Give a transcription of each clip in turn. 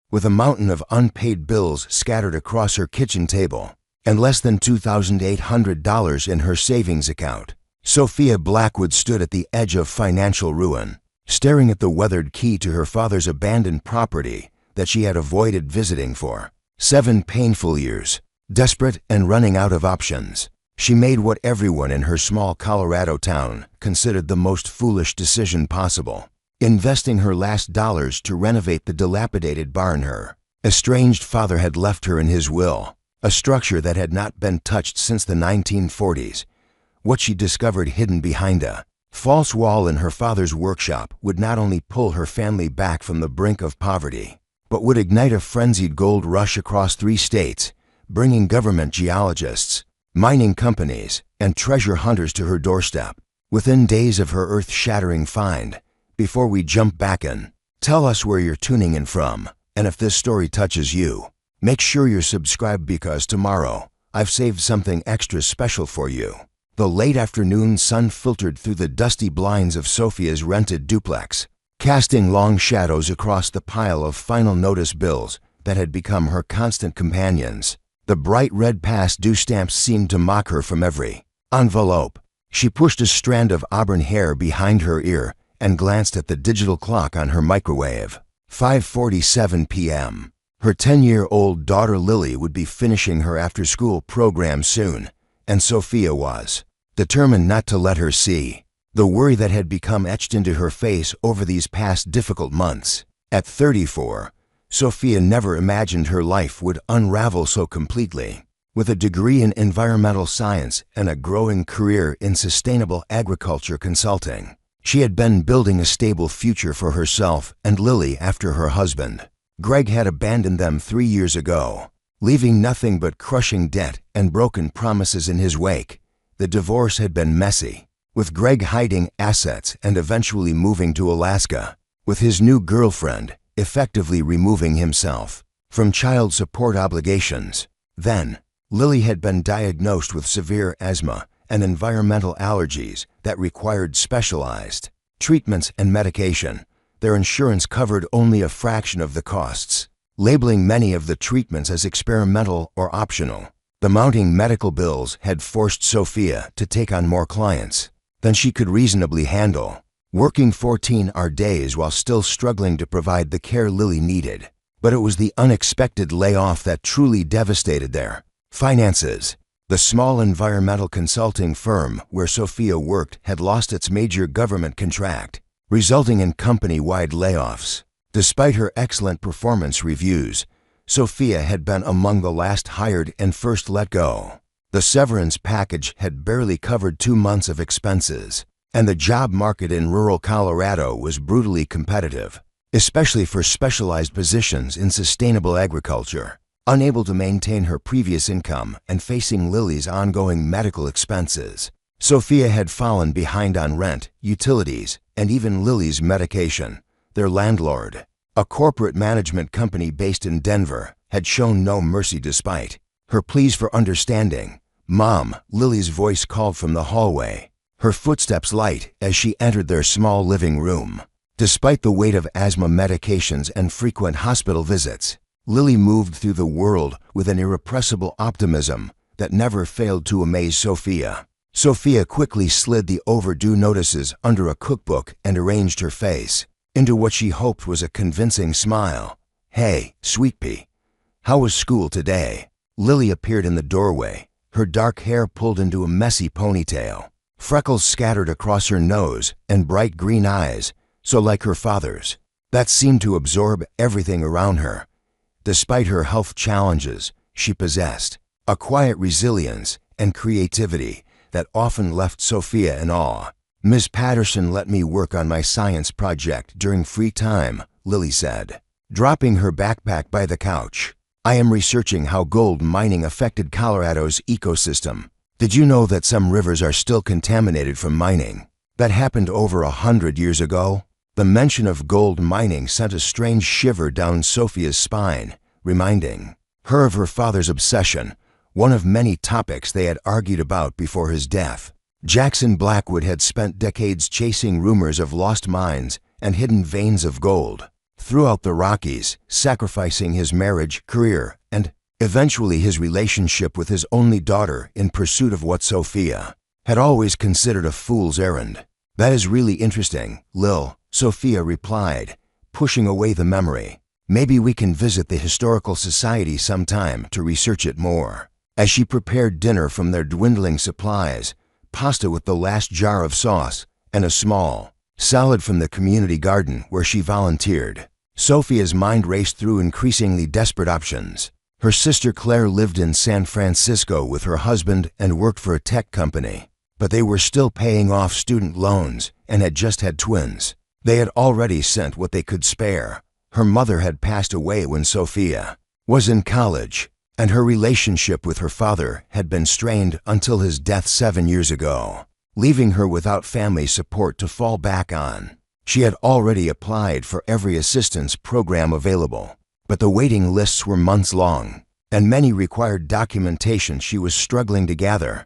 with a mountain of unpaid bills scattered across her kitchen table, and less than $2,800 in her savings account. Sophia Blackwood stood at the edge of financial ruin, staring at the weathered key to her father's abandoned property that she had avoided visiting for 7 painful years. Desperate and running out of options, she made what everyone in her small Colorado town considered the most foolish decision possible, investing her last dollars to renovate the dilapidated barn her estranged father had left her in his will, a structure that had not been touched since the 1940s. What she discovered hidden behind a false wall in her father's workshop would not only pull her family back from the brink of poverty, but would ignite a frenzied gold rush across 3 states, bringing government geologists, mining companies, and treasure hunters to her doorstep within days of her earth-shattering find. Before we jump back in, tell us where you're tuning in from, and if this story touches you, make sure you're subscribed because tomorrow I've saved something extra special for you. The late afternoon sun filtered through the dusty blinds of Sophia's rented duplex, casting long shadows across the pile of final notice bills that had become her constant companions. The bright red past due stamps seemed to mock her from every envelope. She pushed a strand of auburn hair behind her ear and glanced at the digital clock on her microwave. 5:47 p.m. Her 10-year-old daughter Lily would be finishing her after-school program soon, and Sophia was determined not to let her see the worry that had become etched into her face over these past difficult months. At 34, Sophia never imagined her life would unravel so completely. With a degree in environmental science and a growing career in sustainable agriculture consulting, she had been building a stable future for herself and Lily after her husband, Greg, had abandoned them 3 years ago, leaving nothing but crushing debt and broken promises in his wake. The divorce had been messy, with Greg hiding assets and eventually moving to Alaska, with his new girlfriend effectively removing himself from child support obligations. Then, Lily had been diagnosed with severe asthma and environmental allergies that required specialized treatments and medication. Their insurance covered only a fraction of the costs, labeling many of the treatments as experimental or optional. The mounting medical bills had forced Sophia to take on more clients than she could reasonably handle, working 14-hour days while still struggling to provide the care Lily needed. But it was the unexpected layoff that truly devastated their finances. The small environmental consulting firm where Sophia worked had lost its major government contract, resulting in company-wide layoffs. Despite her excellent performance reviews, Sophia had been among the last hired and first let go. The severance package had barely covered 2 months of expenses, and the job market in rural Colorado was brutally competitive, especially for specialized positions in sustainable agriculture. Unable to maintain her previous income and facing Lily's ongoing medical expenses, Sophia had fallen behind on rent, utilities, and even Lily's medication. Their landlord, a corporate management company based in Denver, had shown no mercy despite her pleas for understanding. "Mom," Lily's voice called from the hallway, her footsteps light as she entered their small living room. Despite the weight of asthma medications and frequent hospital visits, Lily moved through the world with an irrepressible optimism that never failed to amaze Sophia. Sophia quickly slid the overdue notices under a cookbook and arranged her face into what she hoped was a convincing smile. "Hey, sweet pea, how was school today?" Lily appeared in the doorway, her dark hair pulled into a messy ponytail, freckles scattered across her nose, and bright green eyes, so like her father's, that seemed to absorb everything around her. Despite her health challenges, she possessed a quiet resilience and creativity that often left Sophia in awe. "Miss Patterson let me work on my science project during free time," Lily said, dropping her backpack by the couch. "I am researching how gold mining affected Colorado's ecosystem. Did you know that some rivers are still contaminated from mining? That happened over 100 years ago." The mention of gold mining sent a strange shiver down Sophia's spine, reminding her of her father's obsession, one of many topics they had argued about before his death. Jackson Blackwood had spent decades chasing rumors of lost mines and hidden veins of gold. throughout the Rockies, sacrificing his marriage, career, and eventually his relationship with his only daughter in pursuit of what Sophia had always considered a fool's errand. "That is really interesting, Lil," Sophia replied, pushing away the memory. "Maybe we can visit the Historical Society sometime to research it more." As she prepared dinner from their dwindling supplies, pasta with the last jar of sauce, and a small salad from the community garden where she volunteered, Sophia's mind raced through increasingly desperate options. Her sister Claire lived in San Francisco with her husband and worked for a tech company, but they were still paying off student loans and had just had twins. They had already sent what they could spare. Her mother had passed away when Sophia was in college, and her relationship with her father had been strained until his death 7 years ago, leaving her without family support to fall back on. She had already applied for every assistance program available, but the waiting lists were months long, and many required documentation she was struggling to gather.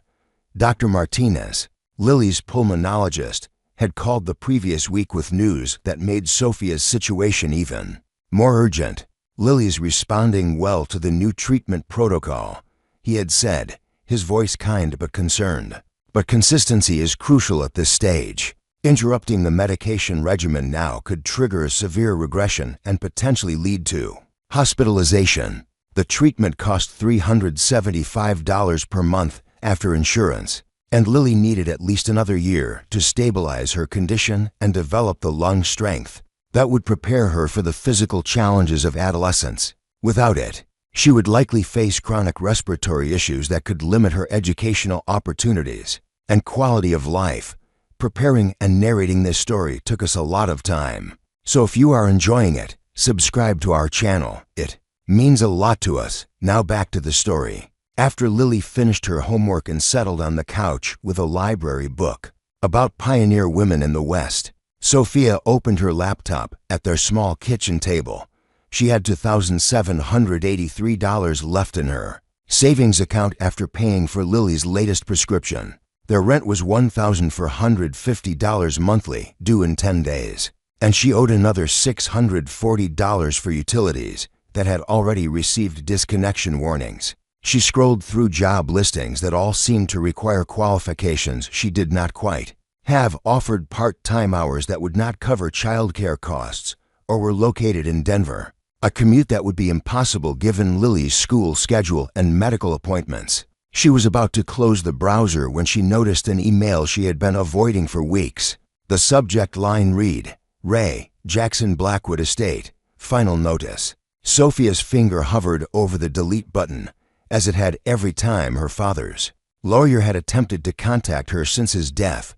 Dr. Martinez, Lily's pulmonologist, had called the previous week with news that made Sophia's situation even more urgent. "Lily's responding well to the new treatment protocol," he had said, his voice kind but concerned. "But consistency is crucial at this stage. Interrupting the medication regimen now could trigger a severe regression and potentially lead to hospitalization." The treatment cost $375 per month after insurance, and Lily needed at least another year to stabilize her condition and develop the lung strength that would prepare her for the physical challenges of adolescence. Without it, she would likely face chronic respiratory issues that could limit her educational opportunities and quality of life. Preparing and narrating this story took us a lot of time, so if you are enjoying it, subscribe to our channel. It means a lot to us. Now back to the story. After Lily finished her homework and settled on the couch with a library book about pioneer women in the West, Sophia opened her laptop at their small kitchen table. She had $2,783 left in her savings account after paying for Lily's latest prescription. Their rent was $1,450 monthly, due in 10 days, and she owed another $640 for utilities that had already received disconnection warnings. She scrolled through job listings that all seemed to require qualifications she did not quite have, offered part-time hours that would not cover childcare costs, or were located in Denver, a commute that would be impossible given Lily's school schedule and medical appointments. She was about to close the browser when she noticed an email she had been avoiding for weeks. The subject line read, "Ray, Jackson Blackwood Estate, Final Notice." Sophia's finger hovered over the delete button, as it had every time her father's lawyer had attempted to contact her since his death,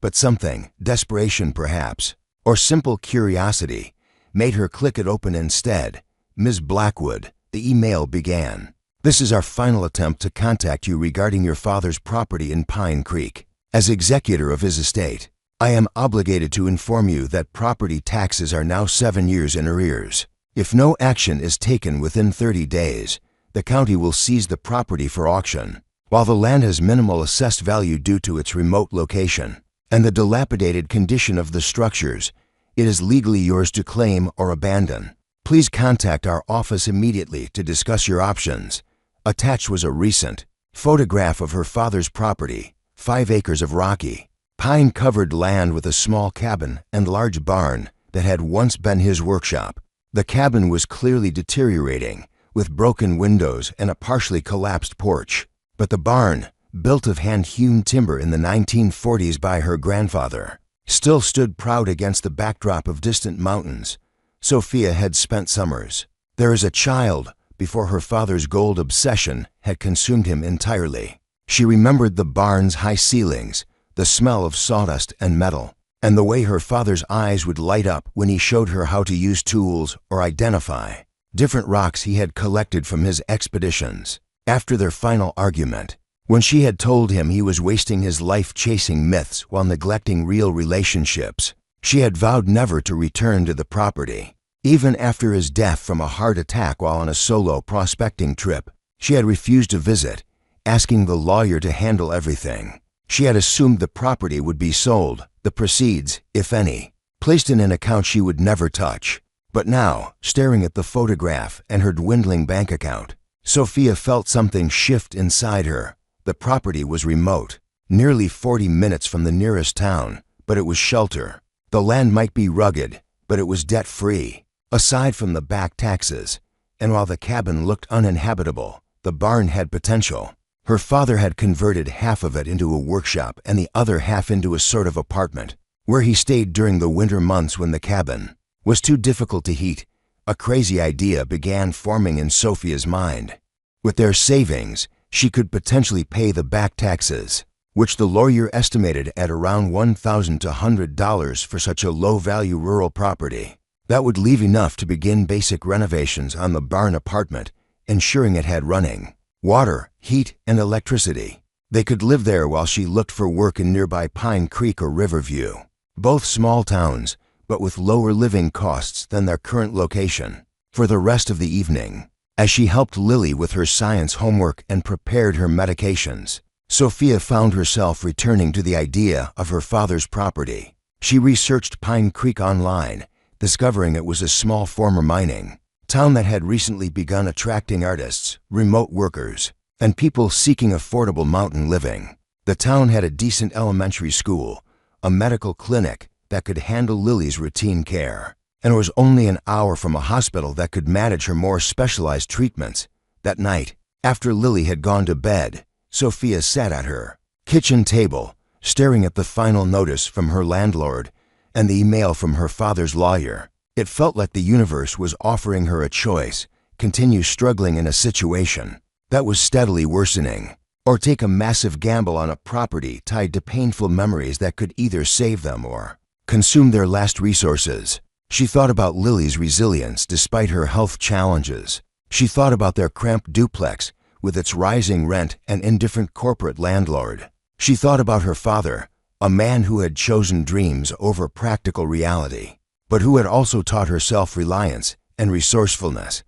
but something, desperation perhaps, or simple curiosity, made her click it open instead. "Ms. Blackwood," the email began. "This is our final attempt to contact you regarding your father's property in Pine Creek. As executor of his estate, I am obligated to inform you that property taxes are now 7 years in arrears. If no action is taken within 30 days, the county will seize the property for auction. While the land has minimal assessed value due to its remote location and the dilapidated condition of the structures, it is legally yours to claim or abandon. Please contact our office immediately to discuss your options." Attached was a recent photograph of her father's property, 5 acres of rocky, pine-covered land with a small cabin and large barn that had once been his workshop. The cabin was clearly deteriorating, with broken windows and a partially collapsed porch, but the barn, built of hand-hewn timber in the 1940s by her grandfather, still stood proud against the backdrop of distant mountains. Sophia had spent summers there as a child before her father's gold obsession had consumed him entirely. She remembered the barn's high ceilings, the smell of sawdust and metal, and the way her father's eyes would light up when he showed her how to use tools or identify different rocks he had collected from his expeditions. After their final argument, when she had told him he was wasting his life chasing myths while neglecting real relationships, she had vowed never to return to the property. Even after his death from a heart attack while on a solo prospecting trip, she had refused to visit, asking the lawyer to handle everything. She had assumed the property would be sold, the proceeds, if any, placed in an account she would never touch. But now, staring at the photograph and her dwindling bank account, Sophia felt something shift inside her. The property was remote, nearly 40 minutes from the nearest town, but it was shelter. The land might be rugged, but it was debt-free, aside from the back taxes. And while the cabin looked uninhabitable, the barn had potential. Her father had converted half of it into a workshop and the other half into a sort of apartment, where he stayed during the winter months when the cabin was too difficult to heat. A crazy idea began forming in Sophia's mind. With their savings, she could potentially pay the back taxes, which the lawyer estimated at around $1,200 for such a low-value rural property. That would leave enough to begin basic renovations on the barn apartment, ensuring it had running water, heat, and electricity. They could live there while she looked for work in nearby Pine Creek or Riverview, both small towns, but with lower living costs than their current location. For the rest of the evening, as she helped Lily with her science homework and prepared her medications, Sophia found herself returning to the idea of her father's property. She researched Pine Creek online, discovering it was a small former mining town that had recently begun attracting artists, remote workers, and people seeking affordable mountain living. The town had a decent elementary school, a medical clinic that could handle Lily's routine care, and was only an hour from a hospital that could manage her more specialized treatments. That night, after Lily had gone to bed, Sophia sat at her kitchen table, staring at the final notice from her landlord and the email from her father's lawyer. It felt like the universe was offering her a choice: continue struggling in a situation that was steadily worsening, or take a massive gamble on a property tied to painful memories that could either save them or consume their last resources. She thought about Lily's resilience despite her health challenges. She thought about their cramped duplex with its rising rent and indifferent corporate landlord. She thought about her father, a man who had chosen dreams over practical reality, but who had also taught her self-reliance and resourcefulness.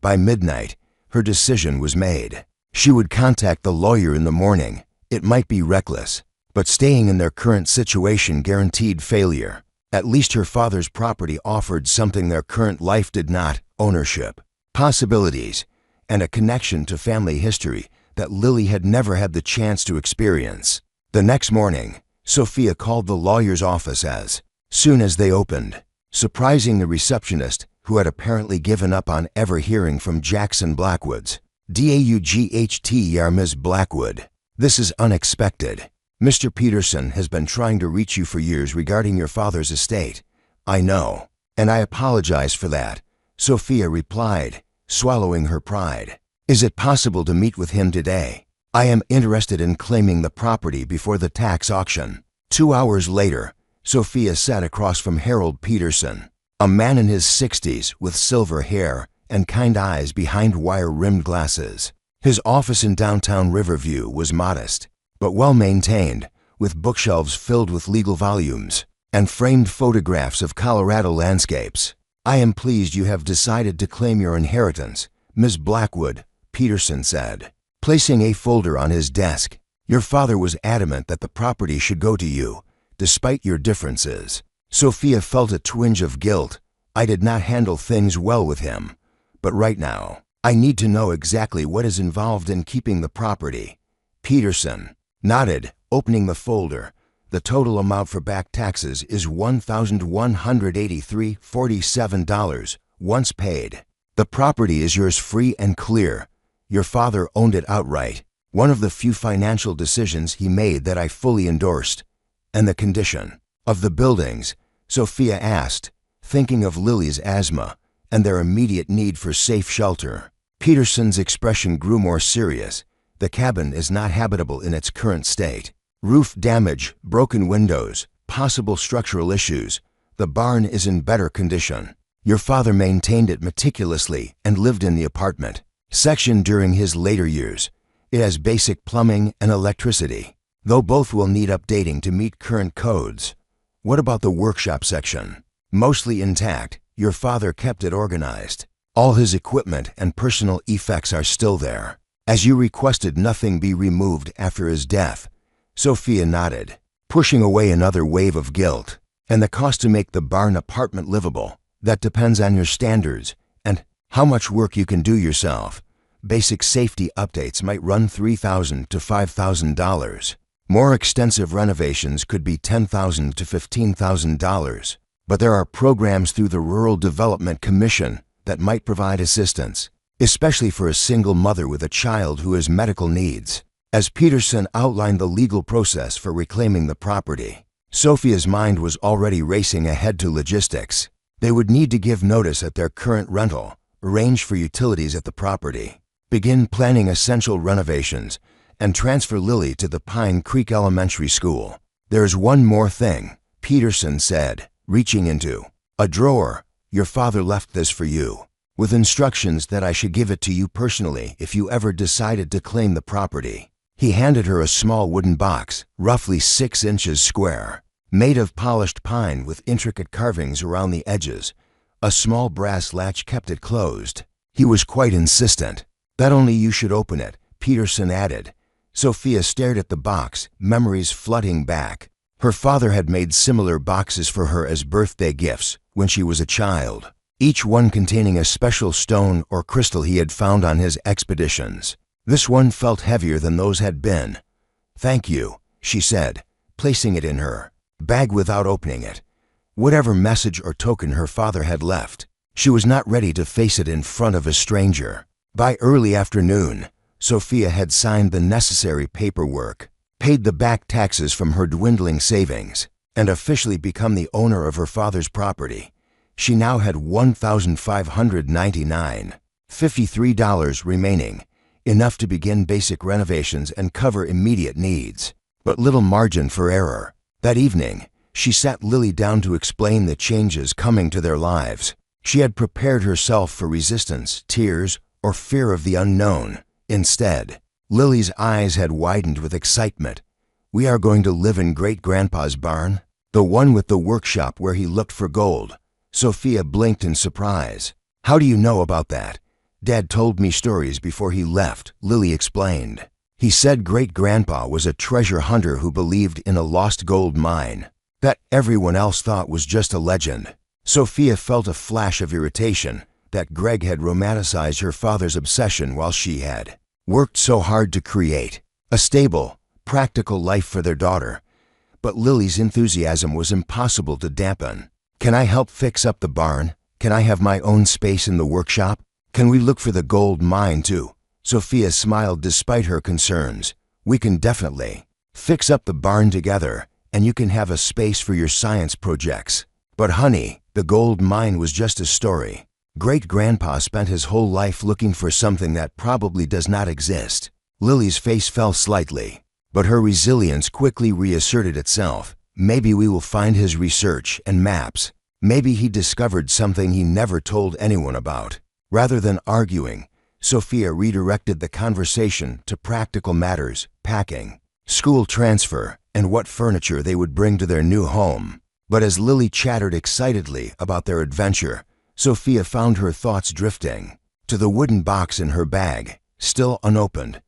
By midnight, her decision was made. She would contact the lawyer in the morning. It might be reckless, but staying in their current situation guaranteed failure. At least her father's property offered something their current life did not: ownership, possibilities, and a connection to family history that Lily had never had the chance to experience. The next morning, Sophia called the lawyer's office as soon as they opened, surprising the receptionist, who had apparently given up on ever hearing from Jackson Blackwood's. "Daught, Ms. Blackwood. This is unexpected. Mr. Peterson has been trying to reach you for years regarding your father's estate. I know, and I apologize for that," Sophia replied, swallowing her pride. "Is it possible to meet with him today? I am interested in claiming the property before the tax auction." 2 hours later, Sophia sat across from Harold Peterson, a man in his 60s with silver hair and kind eyes behind wire-rimmed glasses. His office in downtown Riverview was modest, but well-maintained, with bookshelves filled with legal volumes and framed photographs of Colorado landscapes. "I am pleased you have decided to claim your inheritance, Ms. Blackwood," Peterson said, placing a folder on his desk. "Your father was adamant that the property should go to you, despite your differences." Sophia felt a twinge of guilt. "I did not handle things well with him, but right now, I need to know exactly what is involved in keeping the property." Peterson nodded, opening the folder. "The total amount for back taxes is $1,183.47 once paid. The property is yours free and clear. Your father owned it outright, one of the few financial decisions he made that I fully endorsed." "And the condition of the buildings?" Sophia asked, thinking of Lily's asthma and their immediate need for safe shelter. Peterson's expression grew more serious. "The cabin is not habitable in its current state. Roof damage, broken windows, possible structural issues. The barn is in better condition. Your father maintained it meticulously and lived in the apartment section during his later years. It has basic plumbing and electricity, though both will need updating to meet current codes." "What about the workshop section?" "Mostly intact. Your father kept it organized. All his equipment and personal effects are still there. As you requested nothing be removed after his death." Sophia nodded, pushing away another wave of guilt. "And the cost to make the barn apartment livable?" That depends on your standards and how much work you can do yourself. Basic safety updates might run $3,000 to $5,000. More extensive renovations could be $10,000 to $15,000. But there are programs through the Rural Development Commission that might provide assistance, especially for a single mother with a child who has medical needs. As Peterson outlined the legal process for reclaiming the property, Sophia's mind was already racing ahead to logistics. They would need to give notice at their current rental, arrange for utilities at the property, begin planning essential renovations, and transfer Lily to the Pine Creek Elementary School. "There's one more thing," Peterson said, reaching into a drawer. "Your father left this for you, with instructions that I should give it to you personally if you ever decided to claim the property." He handed her a small wooden box, roughly 6 inches square, made of polished pine with intricate carvings around the edges. A small brass latch kept it closed. He was quite insistent that only you should open it, Peterson added. Sophia stared at the box, memories flooding back. Her father had made similar boxes for her as birthday gifts when she was a child, each one containing a special stone or crystal he had found on his expeditions. This one felt heavier than those had been. "Thank you," she said, placing it in her bag without opening it. Whatever message or token her father had left, she was not ready to face it in front of a stranger. By early afternoon, Sophia had signed the necessary paperwork, paid the back taxes from her dwindling savings, and officially become the owner of her father's property. She now had $1,599.53 remaining, enough to begin basic renovations and cover immediate needs, but little margin for error. That evening, she sat Lily down to explain the changes coming to their lives. She had prepared herself for resistance, tears, or fear of the unknown. Instead, Lily's eyes had widened with excitement. "We are going to live in Great-Grandpa's barn? The one with the workshop where he looked for gold?" Sophia blinked in surprise. "How do you know about that?" "Dad told me stories before he left," Lily explained. "He said Great-Grandpa was a treasure hunter who believed in a lost gold mine that everyone else thought was just a legend." Sophia felt a flash of irritation that Greg had romanticized her father's obsession while she had worked so hard to create a stable, practical life for their daughter. But Lily's enthusiasm was impossible to dampen. "Can I help fix up the barn? Can I have my own space in the workshop? Can we look for the gold mine too?" Sophia smiled despite her concerns. "We can definitely fix up the barn together, and you can have a space for your science projects." "But honey, the gold mine was just a story. Great-Grandpa spent his whole life looking for something that probably does not exist." Lily's face fell slightly, but her resilience quickly reasserted itself. "Maybe we will find his research and maps. Maybe he discovered something he never told anyone about." Rather than arguing, Sophia redirected the conversation to practical matters: packing, school transfer, and what furniture they would bring to their new home. But as Lily chattered excitedly about their adventure, Sophia found her thoughts drifting to the wooden box in her bag, still unopened.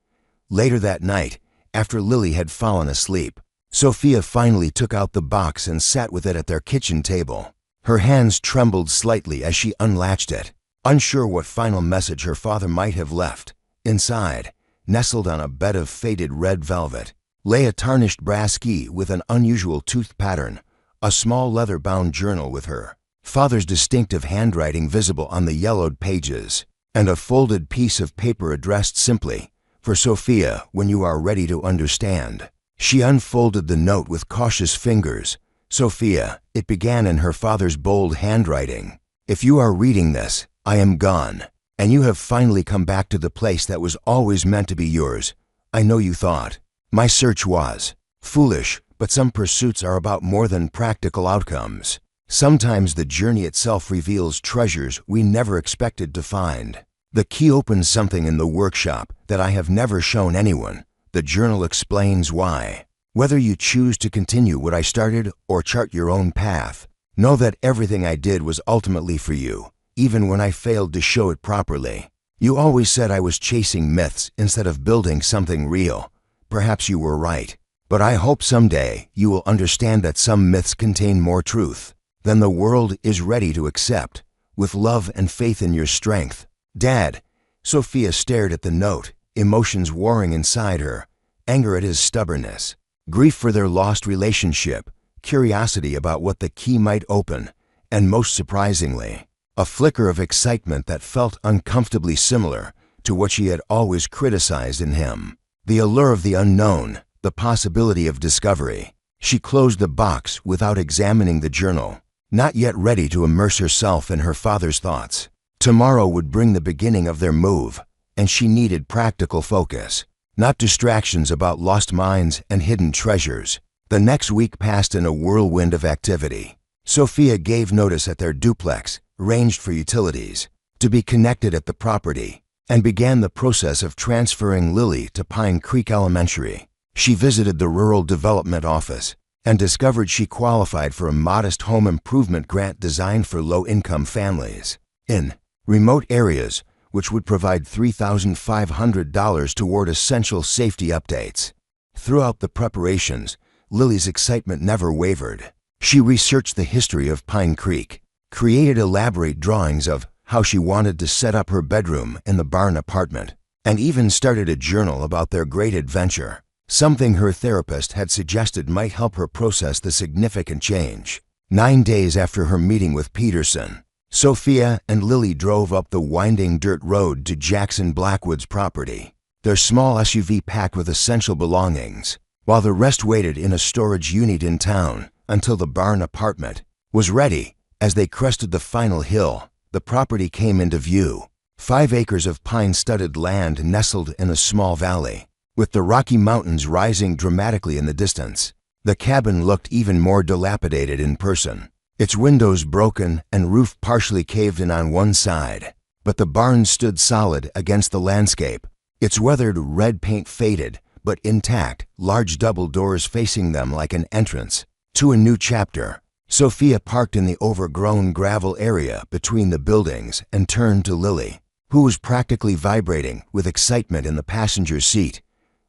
Later that night, after Lily had fallen asleep, Sophia finally took out the box and sat with it at their kitchen table. Her hands trembled slightly as she unlatched it, unsure what final message her father might have left. Inside, nestled on a bed of faded red velvet, lay a tarnished brass key with an unusual tooth pattern, a small leather-bound journal with her father's distinctive handwriting visible on the yellowed pages, and a folded piece of paper addressed simply, "For Sophia, when you are ready to understand." She unfolded the note with cautious fingers. "Sophia," it began in her father's bold handwriting, "if you are reading this, I am gone, and you have finally come back to the place that was always meant to be yours. I know you thought my search was foolish, but some pursuits are about more than practical outcomes. Sometimes the journey itself reveals treasures we never expected to find. The key opens something in the workshop that I have never shown anyone. The journal explains why. Whether you choose to continue what I started or chart your own path, know that everything I did was ultimately for you, even when I failed to show it properly. You always said I was chasing myths instead of building something real. Perhaps you were right, but I hope someday you will understand that some myths contain more truth than the world is ready to accept." with love and faith in your strength. Dad, Sophia stared at the note, emotions warring inside her, anger at his stubbornness, grief for their lost relationship, curiosity about what the key might open, and most surprisingly, a flicker of excitement that felt uncomfortably similar to what she had always criticized in him. The allure of the unknown, the possibility of discovery. She closed the box without examining the journal, not yet ready to immerse herself in her father's thoughts. Tomorrow would bring the beginning of their move, and she needed practical focus, not distractions about lost mines and hidden treasures. The next week passed in a whirlwind of activity. Sophia gave notice at their duplex, arranged for utilities, to be connected at the property, and began the process of transferring Lily to Pine Creek Elementary. She visited the Rural Development Office and discovered she qualified for a modest home improvement grant designed for low-income families in remote areas, which would provide $3,500 toward essential safety updates. Throughout the preparations, Lily's excitement never wavered. She researched the history of Pine Creek, created elaborate drawings of how she wanted to set up her bedroom in the barn apartment, and even started a journal about their great adventure, something her therapist had suggested might help her process the significant change. 9 days after her meeting with Peterson, Sophia and Lily drove up the winding dirt road to Jackson Blackwood's property, their small SUV packed with essential belongings, while the rest waited in a storage unit in town until the barn apartment was ready. As they crested the final hill, the property came into view. 5 acres of pine-studded land nestled in a small valley, with the Rocky Mountains rising dramatically in the distance. The cabin looked even more dilapidated in person, its windows broken and roof partially caved in on one side. But the barn stood solid against the landscape, its weathered red paint faded, but intact, large double doors facing them like an entrance to a new chapter. Sophia parked in the overgrown gravel area between the buildings and turned to Lily, who was practically vibrating with excitement in the passenger seat.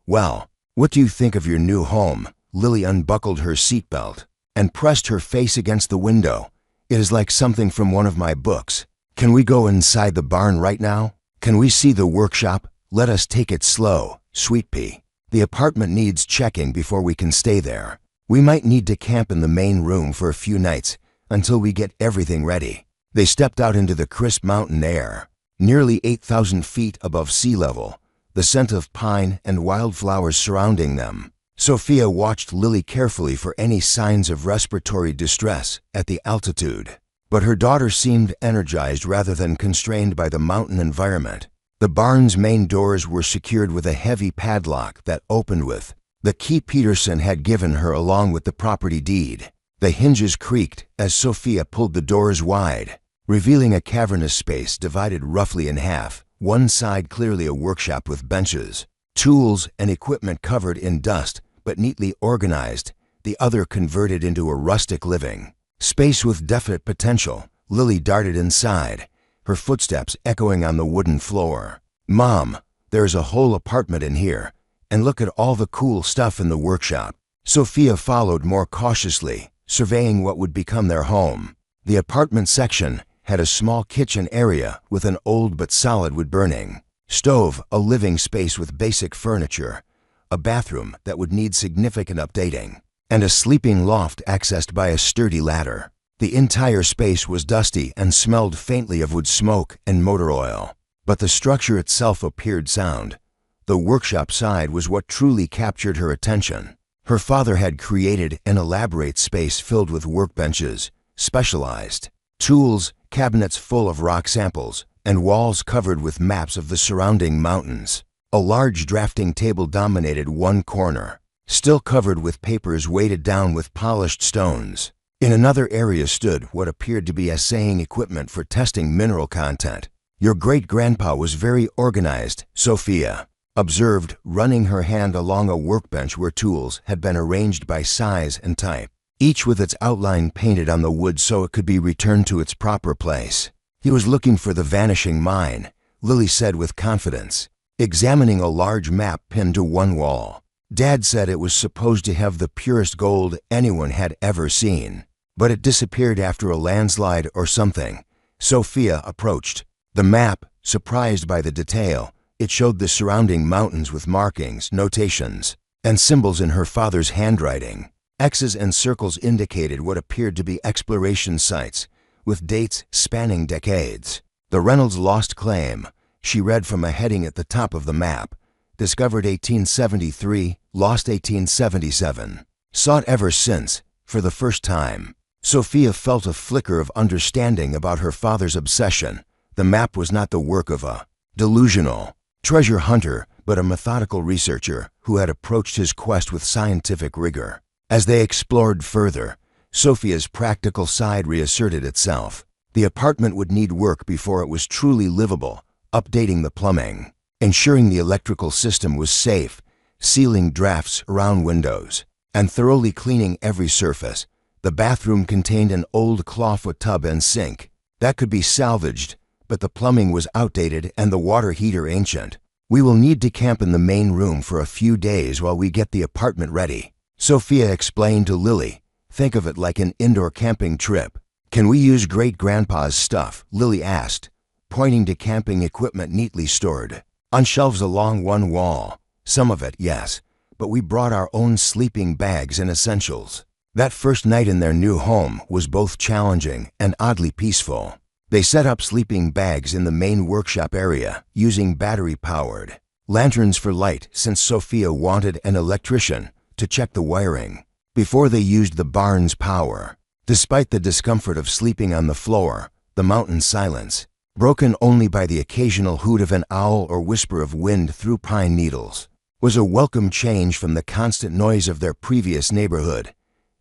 "Well, what do you think of your new home?" Lily unbuckled her seatbelt and pressed her face against the window. "It is like something from one of my books. Can we go inside the barn right now? Can we see the workshop? Let us take it slow, sweet pea. The apartment needs checking before we can stay there. We might need to camp in the main room for a few nights until we get everything ready." They stepped out into the crisp mountain air, nearly 8,000 feet above sea level, the scent of pine and wildflowers surrounding them. Sophia watched Lily carefully for any signs of respiratory distress at the altitude, but her daughter seemed energized rather than constrained by the mountain environment. The barn's main doors were secured with a heavy padlock that opened with the key Peterson had given her along with the property deed. The hinges creaked as Sophia pulled the doors wide, revealing a cavernous space divided roughly in half, one side clearly a workshop with benches, tools, and equipment covered in dust but neatly organized, the other converted into a rustic living space with definite potential. Lily darted inside, her footsteps echoing on the wooden floor. "Mom, there's a whole apartment in here. And look at all the cool stuff in the workshop." Sophia followed more cautiously, surveying what would become their home. The apartment section had a small kitchen area with an old but solid wood-burning stove, a living space with basic furniture, a bathroom that would need significant updating, and a sleeping loft accessed by a sturdy ladder. The entire space was dusty and smelled faintly of wood smoke and motor oil, but the structure itself appeared sound. The workshop side was what truly captured her attention. Her father had created an elaborate space filled with workbenches, specialized tools, cabinets full of rock samples, and walls covered with maps of the surrounding mountains. A large drafting table dominated one corner, still covered with papers weighted down with polished stones. In another area stood what appeared to be assaying equipment for testing mineral content. "Your great-grandpa was very organized," Sophia observed, running her hand along a workbench where tools had been arranged by size and type, each with its outline painted on the wood so it could be returned to its proper place. "He was looking for the vanishing mine," Lily said with confidence, examining a large map pinned to one wall. "Dad said it was supposed to have the purest gold anyone had ever seen, but it disappeared after a landslide or something. Sophia approached. The map, surprised by the detail, it showed the surrounding mountains with markings, notations, and symbols in her father's handwriting. X's and circles indicated what appeared to be exploration sites, with dates spanning decades. The Reynolds lost claim, she read from a heading at the top of the map. Discovered 1873, lost 1877. Sought ever since, for the first time. Sophia felt a flicker of understanding about her father's obsession. The map was not the work of a delusional treasure hunter, but a methodical researcher who had approached his quest with scientific rigor. As they explored further, Sophia's practical side reasserted itself. The apartment would need work before it was truly livable, updating the plumbing, ensuring the electrical system was safe, sealing drafts around windows, and thoroughly cleaning every surface. The bathroom contained an old clawfoot tub and sink. That could be salvaged, but the plumbing was outdated and the water heater ancient. We will need to camp in the main room for a few days while we get the apartment ready, Sophia explained to Lily. Think of it like an indoor camping trip. Can we use great-grandpa's stuff? Lily asked, pointing to camping equipment neatly stored on shelves along one wall. Some of it, yes, but we brought our own sleeping bags and essentials. That first night in their new home was both challenging and oddly peaceful. They set up sleeping bags in the main workshop area, using battery-powered lanterns for light since Sophia wanted an electrician to check the wiring before they used the barn's power. Despite the discomfort of sleeping on the floor, the mountain silence, broken only by the occasional hoot of an owl or whisper of wind through pine needles, was a welcome change from the constant noise of their previous neighborhood.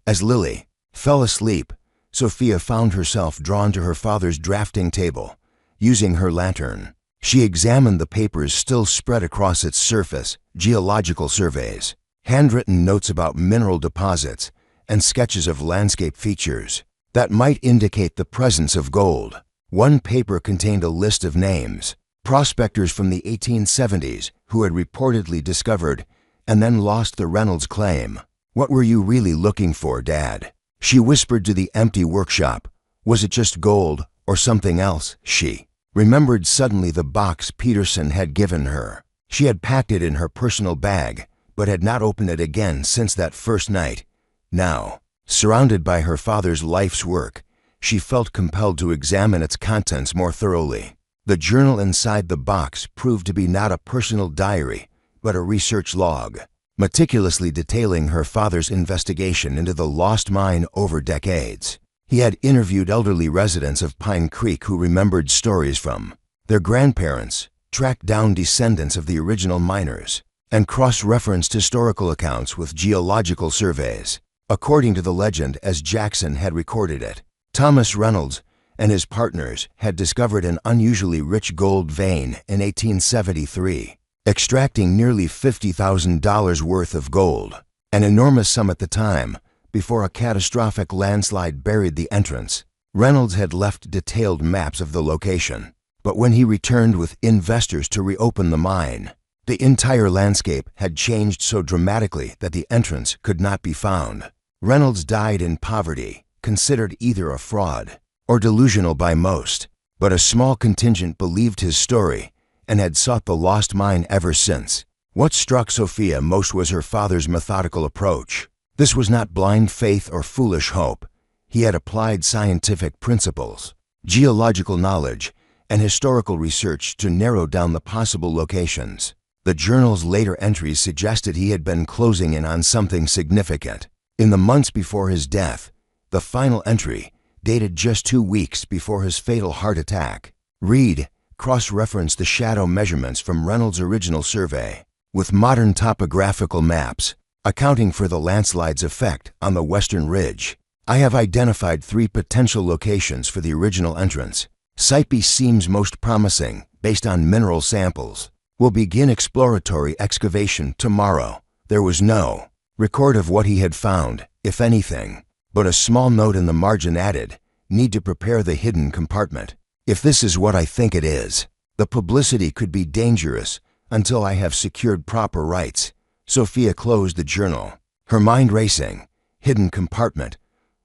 As Lily fell asleep, Sophia found herself drawn to her father's drafting table. Using her lantern, she examined the papers still spread across its surface, geological surveys, handwritten notes about mineral deposits, and sketches of landscape features that might indicate the presence of gold. One paper contained a list of names, prospectors from the 1870s who had reportedly discovered and then lost the Reynolds claim. What were you really looking for, Dad? She whispered to the empty workshop. Was it just gold or something else? She remembered suddenly the box Peterson had given her. She had packed it in her personal bag, but had not opened it again since that first night. Now, surrounded by her father's life's work, she felt compelled to examine its contents more thoroughly. The journal inside the box proved to be not a personal diary, but a research log, meticulously detailing her father's investigation into the lost mine over decades. He had interviewed elderly residents of Pine Creek who remembered stories from their grandparents, tracked down descendants of the original miners, and cross-referenced historical accounts with geological surveys. According to the legend as Jackson had recorded it, Thomas Reynolds and his partners had discovered an unusually rich gold vein in 1873, extracting nearly $50,000 worth of gold, an enormous sum at the time, before a catastrophic landslide buried the entrance. Reynolds had left detailed maps of the location, but when he returned with investors to reopen the mine, the entire landscape had changed so dramatically that the entrance could not be found. Reynolds died in poverty, considered either a fraud or delusional by most, but a small contingent believed his story and had sought the lost mine ever since. What struck Sophia most was her father's methodical approach. This was not blind faith or foolish hope. He had applied scientific principles, geological knowledge, and historical research to narrow down the possible locations. The journal's later entries suggested he had been closing in on something significant. In the months before his death, the final entry, dated just 2 weeks before his fatal heart attack, Reed cross-referenced the shadow measurements from Reynolds' original survey with modern topographical maps, accounting for the landslide's effect on the western ridge. I have identified 3 potential locations for the original entrance. Site B seems most promising based on mineral samples. We'll begin exploratory excavation tomorrow. There was no record of what he had found, if anything, but a small note in the margin added, "Need to prepare the hidden compartment." If this is what I think it is, the publicity could be dangerous until I have secured proper rights. Sophia closed the journal, her mind racing. Hidden compartment.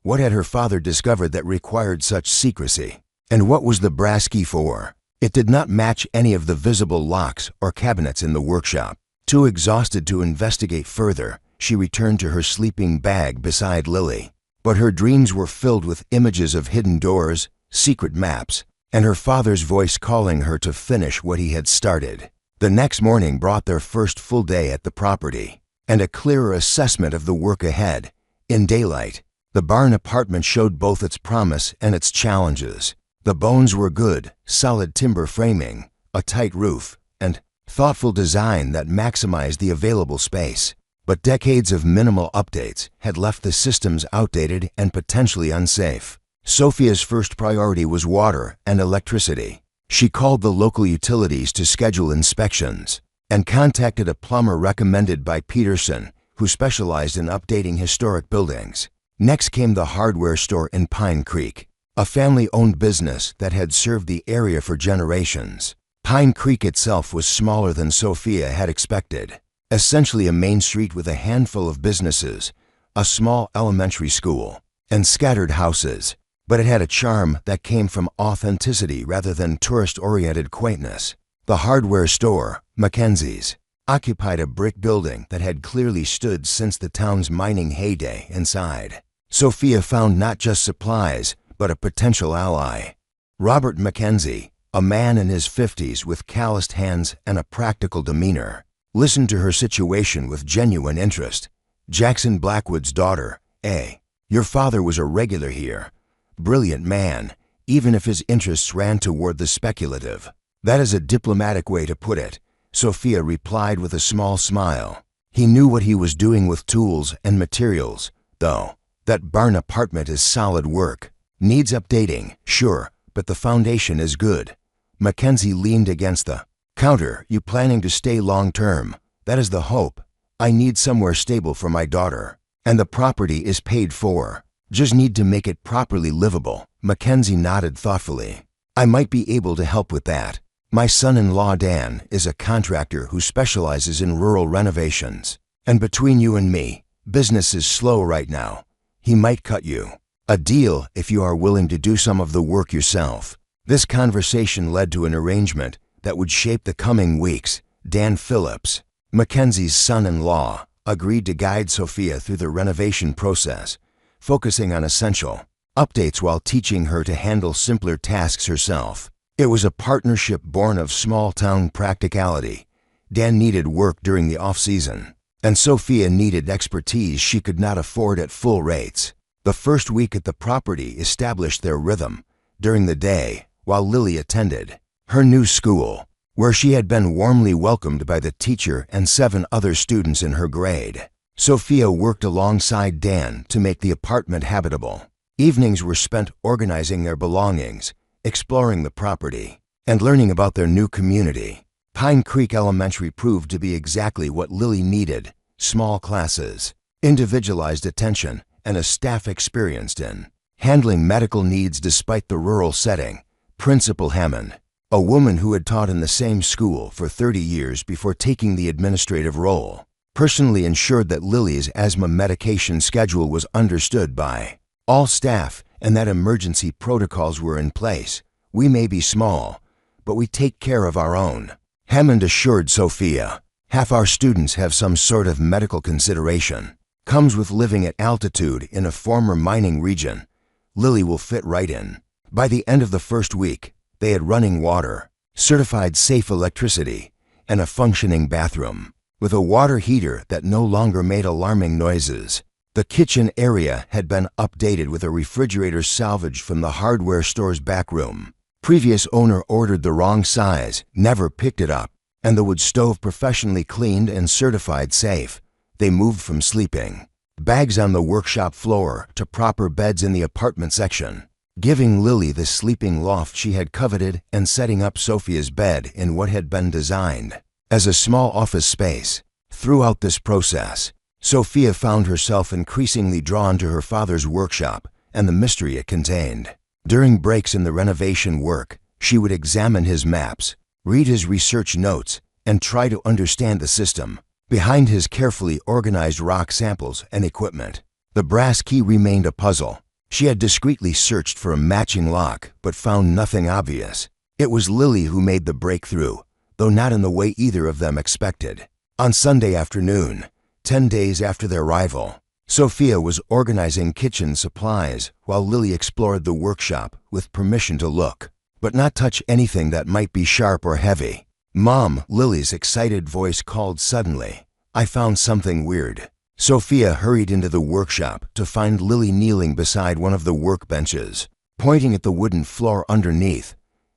What had her father discovered that required such secrecy? And what was the brass key for? It did not match any of the visible locks or cabinets in the workshop. Too exhausted to investigate further, she returned to her sleeping bag beside Lily. But her dreams were filled with images of hidden doors, secret maps, and her father's voice calling her to finish what he had started. The next morning brought their first full day at the property, and a clearer assessment of the work ahead. In daylight, the barn apartment showed both its promise and its challenges. The bones were good, solid timber framing, a tight roof, and thoughtful design that maximized the available space. But decades of minimal updates had left the systems outdated and potentially unsafe. Sophia's first priority was water and electricity. She called the local utilities to schedule inspections and contacted a plumber recommended by Peterson, who specialized in updating historic buildings. Next came the hardware store in Pine Creek, a family-owned business that had served the area for generations. Pine Creek itself was smaller than Sophia had expected, essentially a main street with a handful of businesses, a small elementary school, and scattered houses. But it had a charm that came from authenticity rather than tourist-oriented quaintness. The hardware store, Mackenzie's, occupied a brick building that had clearly stood since the town's mining heyday. Inside, Sophia found not just supplies, but a potential ally. Robert Mackenzie, a man in his 50s with calloused hands and a practical demeanor, listened to her situation with genuine interest. Jackson Blackwood's daughter, A. Your father was a regular here. Brilliant man, even if his interests ran toward the speculative. That is a diplomatic way to put it, Sophia replied with a small smile. He knew what he was doing with tools and materials, though. That barn apartment is solid work. Needs updating, sure, but the foundation is good. Mackenzie leaned against the counter. You planning to stay long term? That is the hope. I need somewhere stable for my daughter. And the property is paid for. Just need to make it properly livable. Mackenzie nodded thoughtfully. I might be able to help with that. My son-in-law Dan is a contractor who specializes in rural renovations. And between you and me, business is slow right now. He might cut you a deal if you are willing to do some of the work yourself. This conversation led to an arrangement that would shape the coming weeks. Dan Phillips, Mackenzie's son-in-law, agreed to guide Sophia through the renovation process, focusing on essential updates while teaching her to handle simpler tasks herself. It was a partnership born of small-town practicality. Dan needed work during the off-season, and Sophia needed expertise she could not afford at full rates. The first week at the property established their rhythm during the day while Lily attended her new school, where she had been warmly welcomed by the teacher and 7 other students in her grade. Sophia worked alongside Dan to make the apartment habitable. Evenings were spent organizing their belongings, exploring the property, and learning about their new community. Pine Creek Elementary proved to be exactly what Lily needed: small classes, individualized attention, and a staff experienced in handling medical needs despite the rural setting. Principal Hammond, a woman who had taught in the same school for 30 years before taking the administrative role, personally ensured that Lily's asthma medication schedule was understood by all staff and that emergency protocols were in place. We may be small, but we take care of our own, Hammond assured Sophia. Half our students have some sort of medical consideration. Comes with living at altitude in a former mining region. Lily will fit right in. By the end of the first week, they had running water, certified safe electricity, and a functioning bathroom, with a water heater that no longer made alarming noises. The kitchen area had been updated with a refrigerator salvaged from the hardware store's back room. Previous owner ordered the wrong size, never picked it up, and the wood stove professionally cleaned and certified safe. They moved from sleeping bags on the workshop floor to proper beds in the apartment section, giving Lily the sleeping loft she had coveted and setting up Sophia's bed in what had been designed as a small office space. Throughout this process, Sophia found herself increasingly drawn to her father's workshop and the mystery it contained. During breaks in the renovation work, she would examine his maps, read his research notes, and try to understand the system behind his carefully organized rock samples and equipment. The brass key remained a puzzle. She had discreetly searched for a matching lock, but found nothing obvious. It was Lily who made the breakthrough, though not in the way either of them expected. On Sunday afternoon, 10 days after their arrival, Sophia was organizing kitchen supplies while Lily explored the workshop with permission to look, but not touch anything that might be sharp or heavy. "Mom," Lily's excited voice called suddenly. "I found something weird." Sophia hurried into the workshop to find Lily kneeling beside one of the workbenches, pointing at the wooden floor underneath.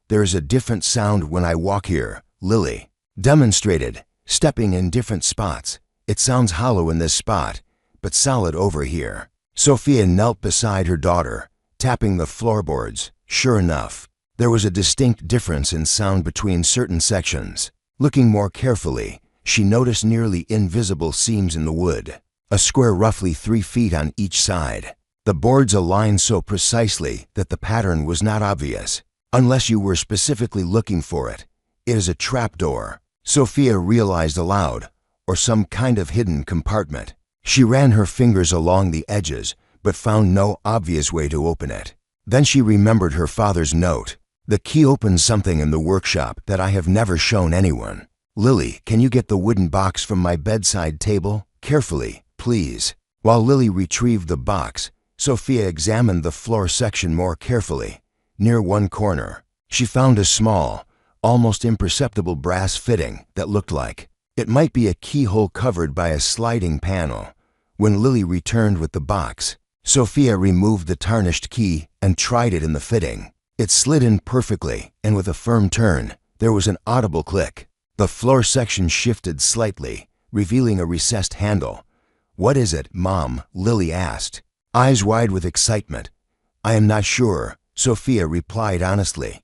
"There is a different sound when I walk here," Lily demonstrated, stepping in different spots. "It sounds hollow in this spot, but solid over here." Sophia knelt beside her daughter, tapping the floorboards. Sure enough, there was a distinct difference in sound between certain sections. Looking more carefully, she noticed nearly invisible seams in the wood, a square roughly 3 feet on each side. The boards aligned so precisely that the pattern was not obvious, unless you were specifically looking for it. "It is a trapdoor," Sophia realized aloud, "or some kind of hidden compartment." She ran her fingers along the edges, but found no obvious way to open it. Then she remembered her father's note. "The key opens something in the workshop that I have never shown anyone. Lily, can you get the wooden box from my bedside table? Carefully, please." While Lily retrieved the box, Sophia examined the floor section more carefully. Near one corner, she found a small, almost imperceptible brass fitting that looked like it might be a keyhole covered by a sliding panel. When Lily returned with the box, Sophia removed the tarnished key and tried it in the fitting. It slid in perfectly, and with a firm turn, there was an audible click. The floor section shifted slightly, revealing a recessed handle. "What is it, Mom?" Lily asked, eyes wide with excitement. "I am not sure," Sophia replied honestly,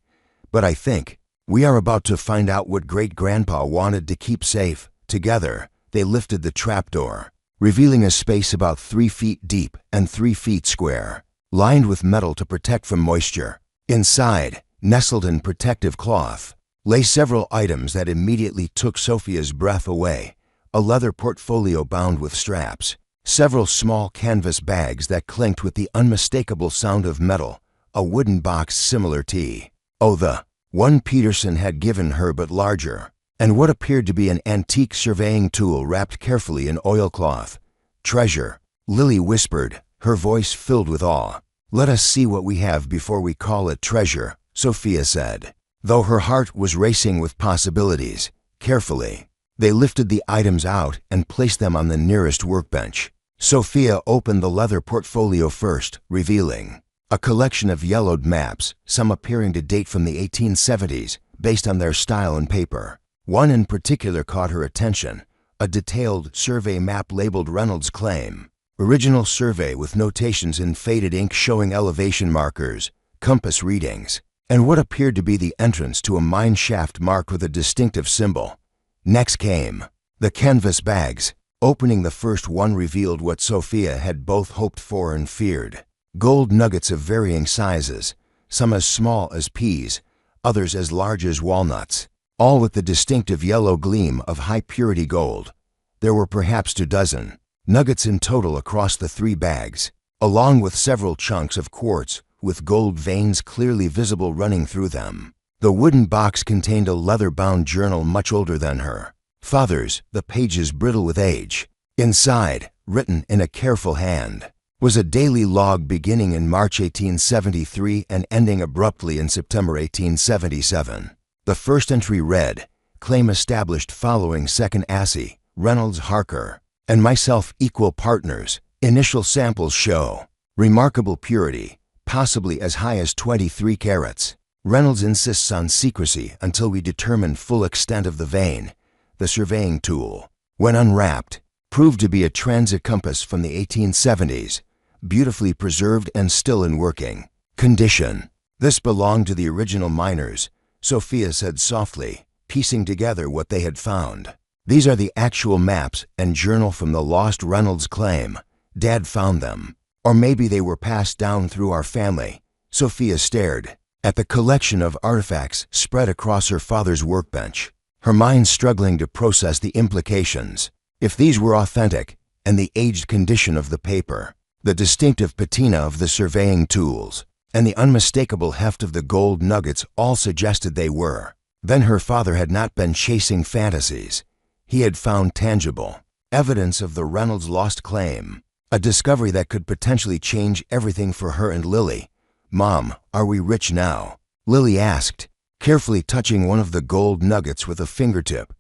"but I think we are about to find out what Great-Grandpa wanted to keep safe." Together, they lifted the trapdoor, revealing a space about 3 feet deep and 3 feet square, lined with metal to protect from moisture. Inside, nestled in protective cloth, lay several items that immediately took Sophia's breath away: a leather portfolio bound with straps, several small canvas bags that clinked with the unmistakable sound of metal, a wooden box similar to the one Peterson had given her but larger, and what appeared to be an antique surveying tool wrapped carefully in oilcloth. "Treasure," Lily whispered, her voice filled with awe. "Let us see what we have before we call it treasure," Sophia said, though her heart was racing with possibilities. Carefully, they lifted the items out and placed them on the nearest workbench. Sophia opened the leather portfolio first, revealing a collection of yellowed maps, some appearing to date from the 1870s, based on their style and paper. One in particular caught her attention, a detailed survey map labeled Reynolds Claim. Original survey with notations in faded ink showing elevation markers, compass readings, and what appeared to be the entrance to a mine shaft marked with a distinctive symbol. Next came the canvas bags. Opening the first one revealed what Sophia had both hoped for and feared: gold nuggets of varying sizes, some as small as peas, others as large as walnuts, all with the distinctive yellow gleam of high-purity gold. There were perhaps 24 nuggets in total across the 3 bags, along with several chunks of quartz with gold veins clearly visible running through them. The wooden box contained a leather-bound journal much older than her father's, the pages brittle with age. Inside, written in a careful hand, was a daily log beginning in March 1873 and ending abruptly in September 1877. The first entry read, "Claim established following second assay, Reynolds Harker, and myself equal partners. Initial samples show remarkable purity, possibly as high as 23 carats. Reynolds insists on secrecy until we determine full extent of the vein." The surveying tool, when unwrapped, proved to be a transit compass from the 1870s, beautifully preserved and still in working condition. "This belonged to the original miners," Sophia said softly, piecing together what they had found. "These are the actual maps and journal from the lost Reynolds Claim. Dad found them. Or maybe they were passed down through our family." Sophia stared at the collection of artifacts spread across her father's workbench, her mind struggling to process the implications. If these were authentic, and the aged condition of the paper, the distinctive patina of the surveying tools, and the unmistakable heft of the gold nuggets all suggested they were. Then her father had not been chasing fantasies. He had found tangible evidence of the Reynolds lost claim, a discovery that could potentially change everything for her and Lily. "Mom, are we rich now?" Lily asked, carefully touching one of the gold nuggets with a fingertip.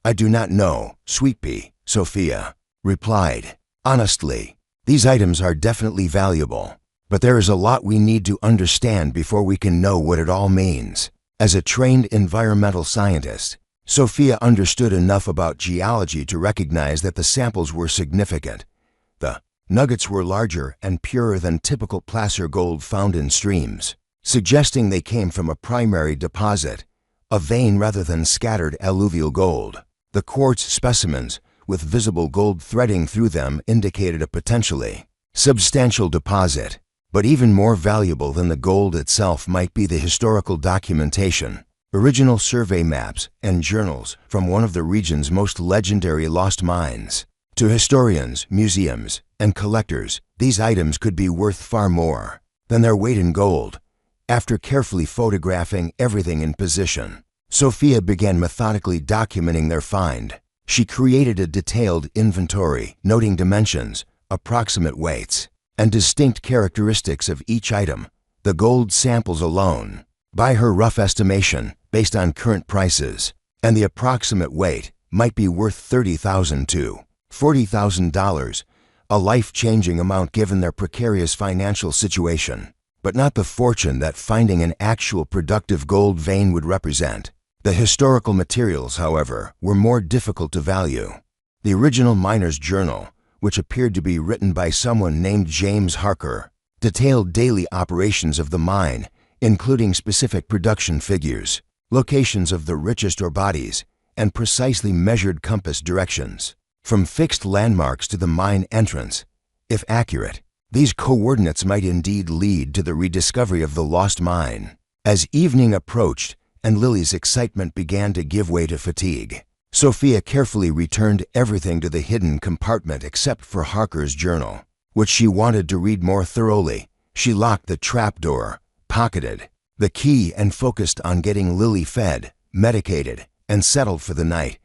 "I do not know, sweet pea," Sophia replied. "Honestly, these items are definitely valuable, but there is a lot we need to understand before we can know what it all means." As a trained environmental scientist, Sophia understood enough about geology to recognize that the samples were significant. The nuggets were larger and purer than typical placer gold found in streams, suggesting they came from a primary deposit, a vein rather than scattered alluvial gold. The quartz specimens, with visible gold threading through them, indicated a potentially substantial deposit. But even more valuable than the gold itself might be the historical documentation, original survey maps, and journals from one of the region's most legendary lost mines. To historians, museums, and collectors, these items could be worth far more than their weight in gold. After carefully photographing everything in position, Sophia began methodically documenting their find. She created a detailed inventory, noting dimensions, approximate weights, and distinct characteristics of each item, the gold samples alone. By her rough estimation, based on current prices, and the approximate weight, might be worth $30,000 to $40,000, a life-changing amount given their precarious financial situation, but not the fortune that finding an actual productive gold vein would represent. The historical materials, however, were more difficult to value. The original miner's journal, which appeared to be written by someone named James Harker, detailed daily operations of the mine, including specific production figures, locations of the richest ore bodies, and precisely measured compass directions, from fixed landmarks to the mine entrance. If accurate, these coordinates might indeed lead to the rediscovery of the lost mine. As evening approached and Lily's excitement began to give way to fatigue, Sophia carefully returned everything to the hidden compartment except for Harker's journal, which she wanted to read more thoroughly. She locked the trapdoor, pocketed the key, and focused on getting Lily fed, medicated, and settled for the night.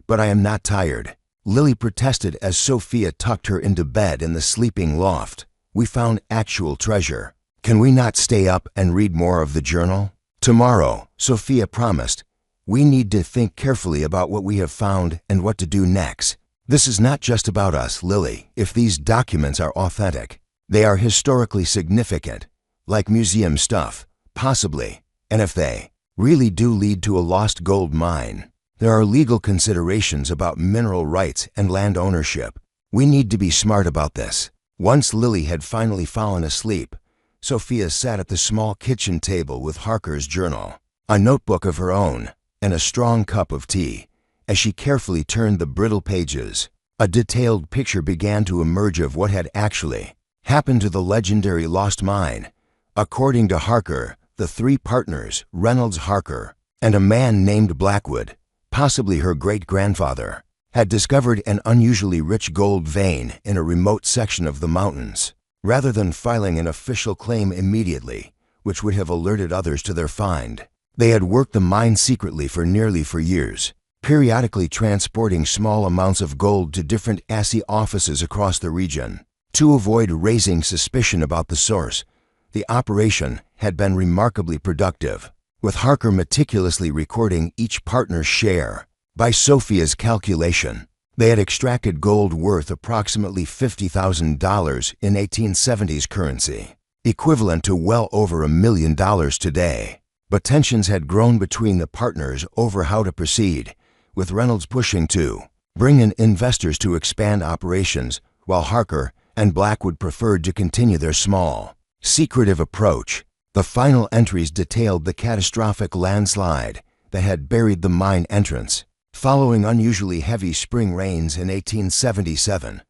"But I am not tired," Lily protested as Sophia tucked her into bed in the sleeping loft. "We found actual treasure. Can we not stay up and read more of the journal?" "Tomorrow," Sophia promised. "We need to think carefully about what we have found and what to do next. This is not just about us, Lily. If these documents are authentic, they are historically significant, like museum stuff, possibly. And if they really do lead to a lost gold mine, there are legal considerations about mineral rights and land ownership. We need to be smart about this." Once Lily had finally fallen asleep, Sophia sat at the small kitchen table with Harker's journal, a notebook of her own, and a strong cup of tea. As she carefully turned the brittle pages, a detailed picture began to emerge of what had actually happened to the legendary lost mine. According to Harker, the three partners, Reynolds, Harker, and a man named Blackwood, possibly her great-grandfather, had discovered an unusually rich gold vein in a remote section of the mountains. Rather than filing an official claim immediately, which would have alerted others to their find, they had worked the mine secretly for nearly 4 years, periodically transporting small amounts of gold to different assay offices across the region. To avoid raising suspicion about the source, the operation had been remarkably productive, with Harker meticulously recording each partner's share. By Sophia's calculation, they had extracted gold worth approximately $50,000 in 1870s currency, equivalent to well over $1 million today. But tensions had grown between the partners over how to proceed, with Reynolds pushing to bring in investors to expand operations, while Harker and Blackwood preferred to continue their small, secretive approach. The final entries detailed the catastrophic landslide that had buried the mine entrance. Following unusually heavy spring rains in 1877,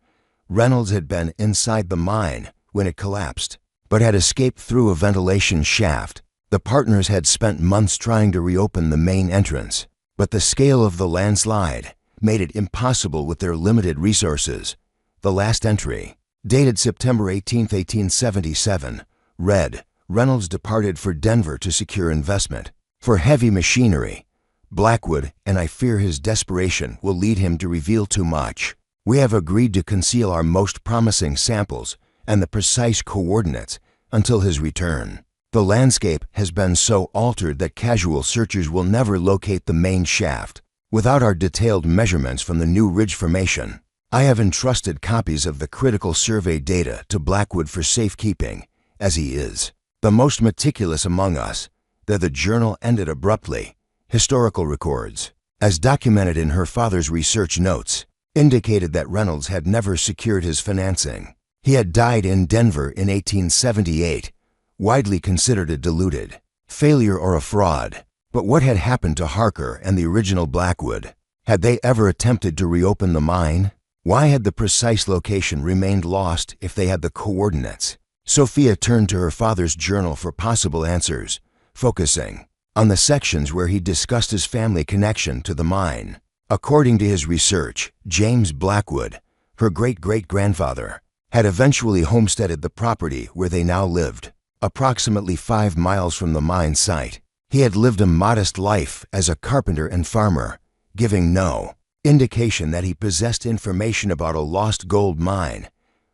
Reynolds had been inside the mine when it collapsed, but had escaped through a ventilation shaft. The partners had spent months trying to reopen the main entrance, but the scale of the landslide made it impossible with their limited resources. The last entry Dated September 18, 1877, read, Reynolds departed for Denver to secure investment for heavy machinery. Blackwood, and I fear his desperation will lead him to reveal too much. We have agreed to conceal our most promising samples and the precise coordinates until his return. The landscape has been so altered that casual searchers will never locate the main shaft without our detailed measurements from the new ridge formation. I have entrusted copies of the critical survey data to Blackwood for safekeeping, as he is the most meticulous among us. There the journal ended abruptly. Historical records, as documented in her father's research notes, indicated that Reynolds had never secured his financing. He had died in Denver in 1878, widely considered a deluded failure or a fraud. But what had happened to Harker and the original Blackwood? Had they ever attempted to reopen the mine? Why had the precise location remained lost if they had the coordinates? Sophia turned to her father's journal for possible answers, focusing on the sections where he discussed his family connection to the mine. According to his research, James Blackwood, her great-great-grandfather, had eventually homesteaded the property where they now lived, approximately 5 miles from the mine site. He had lived a modest life as a carpenter and farmer, giving no indication that he possessed information about a lost gold mine.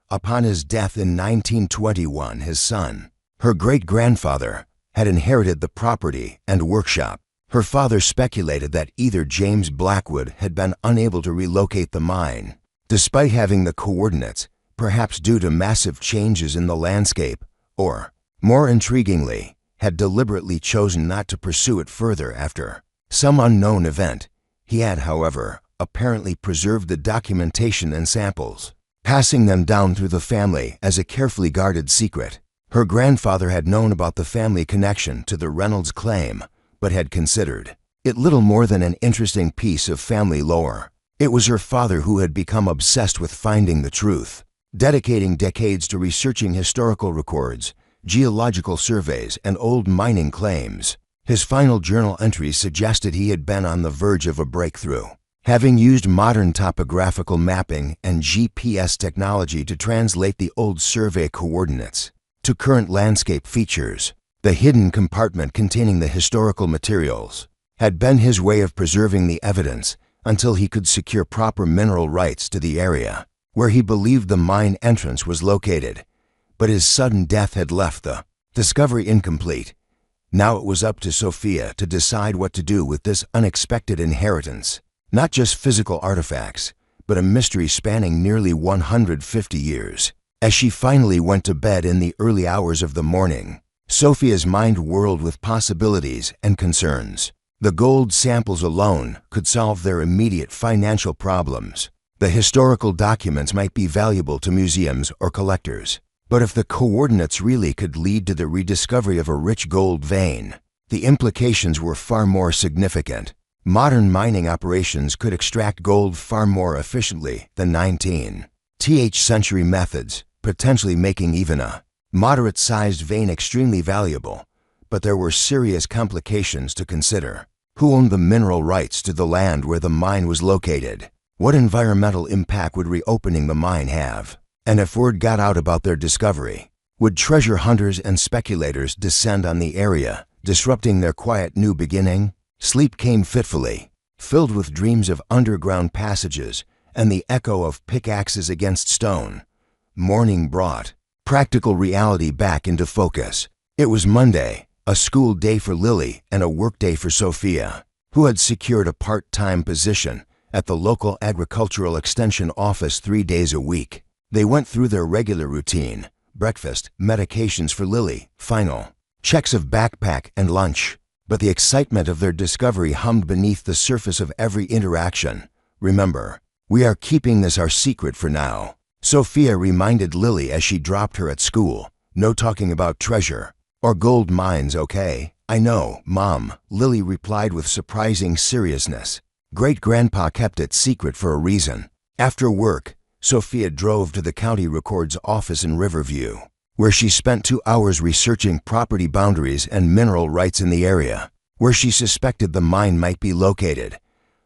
Upon his death in 1921, his son, her great-grandfather, had inherited the property and workshop. Her father speculated that either James Blackwood had been unable to relocate the mine, despite having the coordinates, perhaps due to massive changes in the landscape, or, more intriguingly, had deliberately chosen not to pursue it further after some unknown event. He had, however, apparently preserved the documentation and samples, passing them down through the family as a carefully guarded secret. Her grandfather had known about the family connection to the Reynolds claim, but had considered it little more than an interesting piece of family lore. It was her father who had become obsessed with finding the truth, dedicating decades to researching historical records, geological surveys, and old mining claims. His final journal entries suggested he had been on the verge of a breakthrough, having used modern topographical mapping and GPS technology to translate the old survey coordinates to current landscape features. The hidden compartment containing the historical materials had been his way of preserving the evidence until he could secure proper mineral rights to the area where he believed the mine entrance was located. But his sudden death had left the discovery incomplete. Now it was up to Sophia to decide what to do with this unexpected inheritance. Not just physical artifacts, but a mystery spanning nearly 150 years. As she finally went to bed in the early hours of the morning, Sophia's mind whirled with possibilities and concerns. The gold samples alone could solve their immediate financial problems. The historical documents might be valuable to museums or collectors. But if the coordinates really could lead to the rediscovery of a rich gold vein, the implications were far more significant. Modern mining operations could extract gold far more efficiently than 19th century methods, potentially making even a moderate-sized vein extremely valuable. But there were serious complications to consider. Who owned the mineral rights to the land where the mine was located? What environmental impact would reopening the mine have? And if word got out about their discovery, would treasure hunters and speculators descend on the area, disrupting their quiet new beginning? Sleep came fitfully, filled with dreams of underground passages and the echo of pickaxes against stone. Morning brought practical reality back into focus. It was Monday, a school day for Lily and a work day for Sophia, who had secured a part-time position at the local agricultural extension office 3 days a week. They went through their regular routine: breakfast, medications for Lily, final checks of backpack and lunch. But the excitement of their discovery hummed beneath the surface of every interaction. Remember, we are keeping this our secret for now, Sophia reminded Lily as she dropped her at school. No talking about treasure or gold mines, okay? I know, Mom, Lily replied with surprising seriousness. Great-grandpa kept it secret for a reason. After work, Sophia drove to the county records office in Riverview, where she spent 2 hours researching property boundaries and mineral rights in the area where she suspected the mine might be located.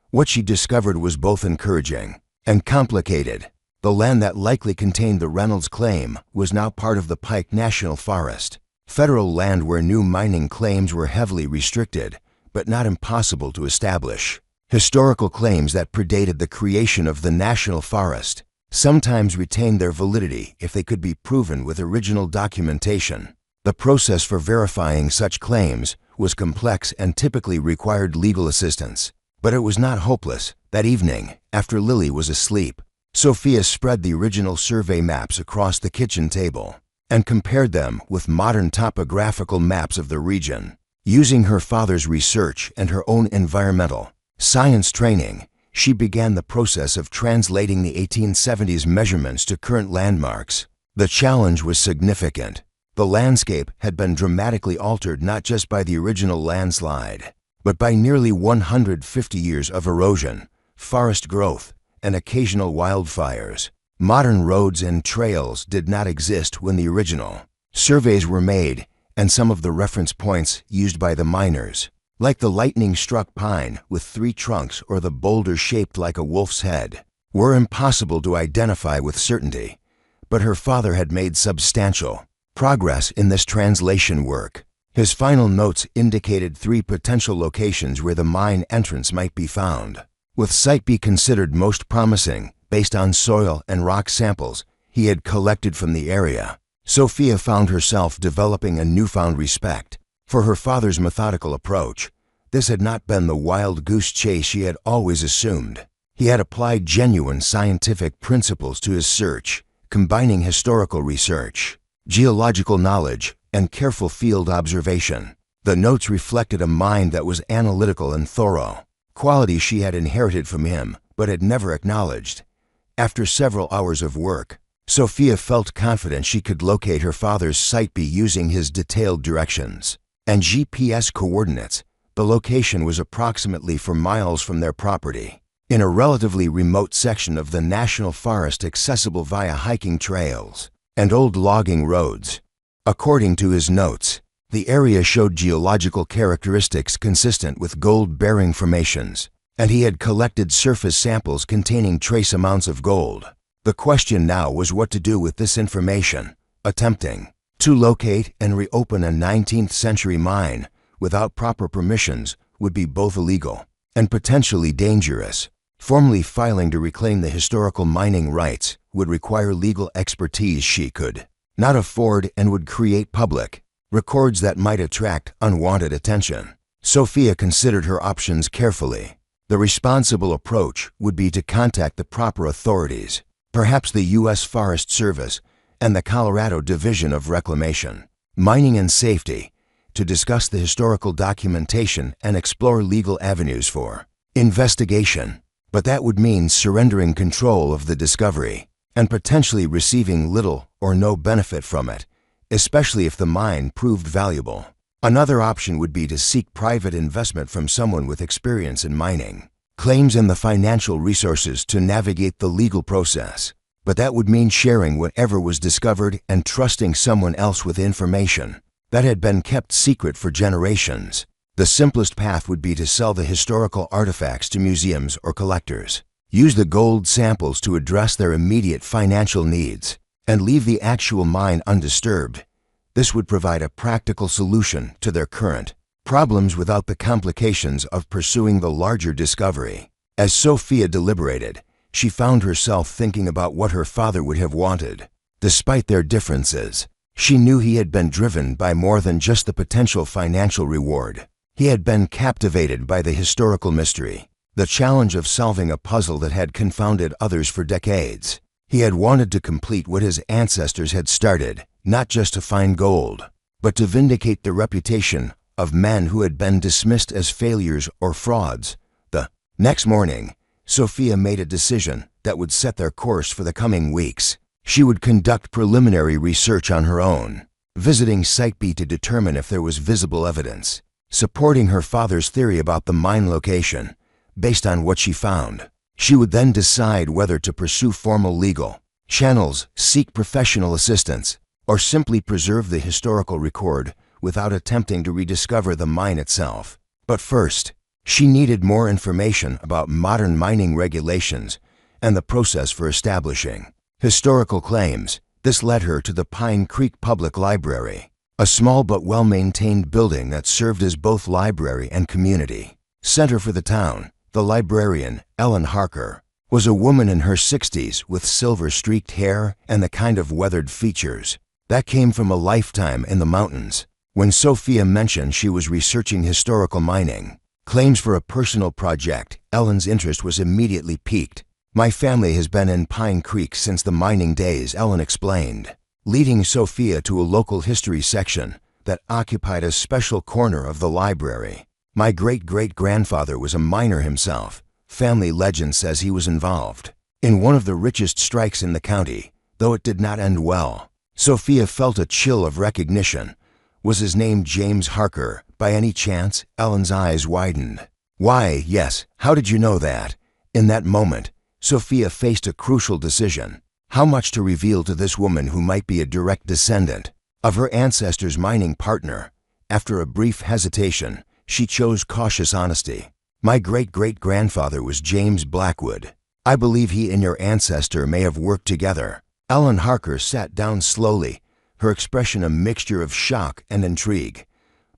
What she discovered was both encouraging and complicated. The The land that likely contained the Reynolds claim was now part of the Pike National Forest, federal land where new mining claims were heavily restricted, but not impossible to establish. Historical claims that predated the creation of the national forest sometimes retained their validity if they could be proven with original documentation. The process for verifying such claims was complex and typically required legal assistance. But it was not hopeless. That evening, after Lily was asleep, Sophia spread the original survey maps across the kitchen table and compared them with modern topographical maps of the region. Using her father's research and her own environmental science training, she began the process of translating the 1870s measurements to current landmarks. The challenge was significant. The landscape had been dramatically altered not just by the original landslide, but by nearly 150 years of erosion, forest growth, and occasional wildfires. Modern roads and trails did not exist when the original surveys were made, and some of the reference points used by the miners, like the lightning-struck pine with 3 trunks or the boulder shaped like a wolf's head, were impossible to identify with certainty. But her father had made substantial progress in this translation work. His final notes indicated 3 potential locations where the mine entrance might be found, with Site B considered most promising based on soil and rock samples he had collected from the area. Sophia found herself developing a newfound respect for her father's methodical approach. This had not been the wild goose chase she had always assumed. He had applied genuine scientific principles to his search, combining historical research, geological knowledge, and careful field observation. The notes reflected a mind that was analytical and thorough, qualities she had inherited from him but had never acknowledged. After several hours of work, Sophia felt confident she could locate her father's Site B using his detailed directions and GPS coordinates. The location was approximately 4 miles from their property, in a relatively remote section of the national forest accessible via hiking trails and old logging roads. According to his notes, the area showed geological characteristics consistent with gold-bearing formations, and he had collected surface samples containing trace amounts of gold. The question now was what to do with this information. Attempting to locate and reopen a 19th century mine without proper permissions would be both illegal and potentially dangerous. Formally filing to reclaim the historical mining rights would require legal expertise she could not afford and would create public records that might attract unwanted attention. Sophia considered her options carefully. The responsible approach would be to contact the proper authorities, perhaps the U.S. Forest Service and the Colorado Division of Reclamation, Mining and Safety, to discuss the historical documentation and explore legal avenues for investigation. But that would mean surrendering control of the discovery and potentially receiving little or no benefit from it, especially if the mine proved valuable. Another option would be to seek private investment from someone with experience in mining, claims, and the financial resources to navigate the legal process. But that would mean sharing whatever was discovered and trusting someone else with information that had been kept secret for generations. The simplest path would be to sell the historical artifacts to museums or collectors, use the gold samples to address their immediate financial needs, and leave the actual mine undisturbed. This would provide a practical solution to their current problems without the complications of pursuing the larger discovery. As Sophia deliberated, she found herself thinking about what her father would have wanted. Despite their differences, she knew he had been driven by more than just the potential financial reward. He had been captivated by the historical mystery, the challenge of solving a puzzle that had confounded others for decades. He had wanted to complete what his ancestors had started, not just to find gold, but to vindicate the reputation of men who had been dismissed as failures or frauds. The next morning, Sophia made a decision that would set their course for the coming weeks. She would conduct preliminary research on her own, visiting Site B to determine if there was visible evidence, supporting her father's theory about the mine location. Based on what she found, she would then decide whether to pursue formal legal channels, seek professional assistance, or simply preserve the historical record without attempting to rediscover the mine itself. But first, she needed more information about modern mining regulations and the process for establishing Historical claims. This led her to the Pine Creek Public Library, a small but well-maintained building that served as both library and community center for the town. The librarian, Ellen Harker, was a woman in her 60s with silver-streaked hair and the kind of weathered features that came from a lifetime in the mountains. When Sophia mentioned she was researching historical mining claims for a personal project, Ellen's interest was immediately piqued. "My family has been in Pine Creek since the mining days," Ellen explained, leading Sophia to a local history section that occupied a special corner of the library. "My great-great-grandfather was a miner himself. Family legend says he was involved in one of the richest strikes in the county, though it did not end well." Sophia felt a chill of recognition. Was his name James Harker, by any chance? Ellen's eyes widened. "Why, yes. How did you know that?" In that moment, Sophia faced a crucial decision. How much to reveal to this woman who might be a direct descendant of her ancestor's mining partner? After a brief hesitation, she chose cautious honesty. "My great-great-grandfather was James Blackwood. I believe he and your ancestor may have worked together." Ellen Harker sat down slowly, her expression a mixture of shock and intrigue.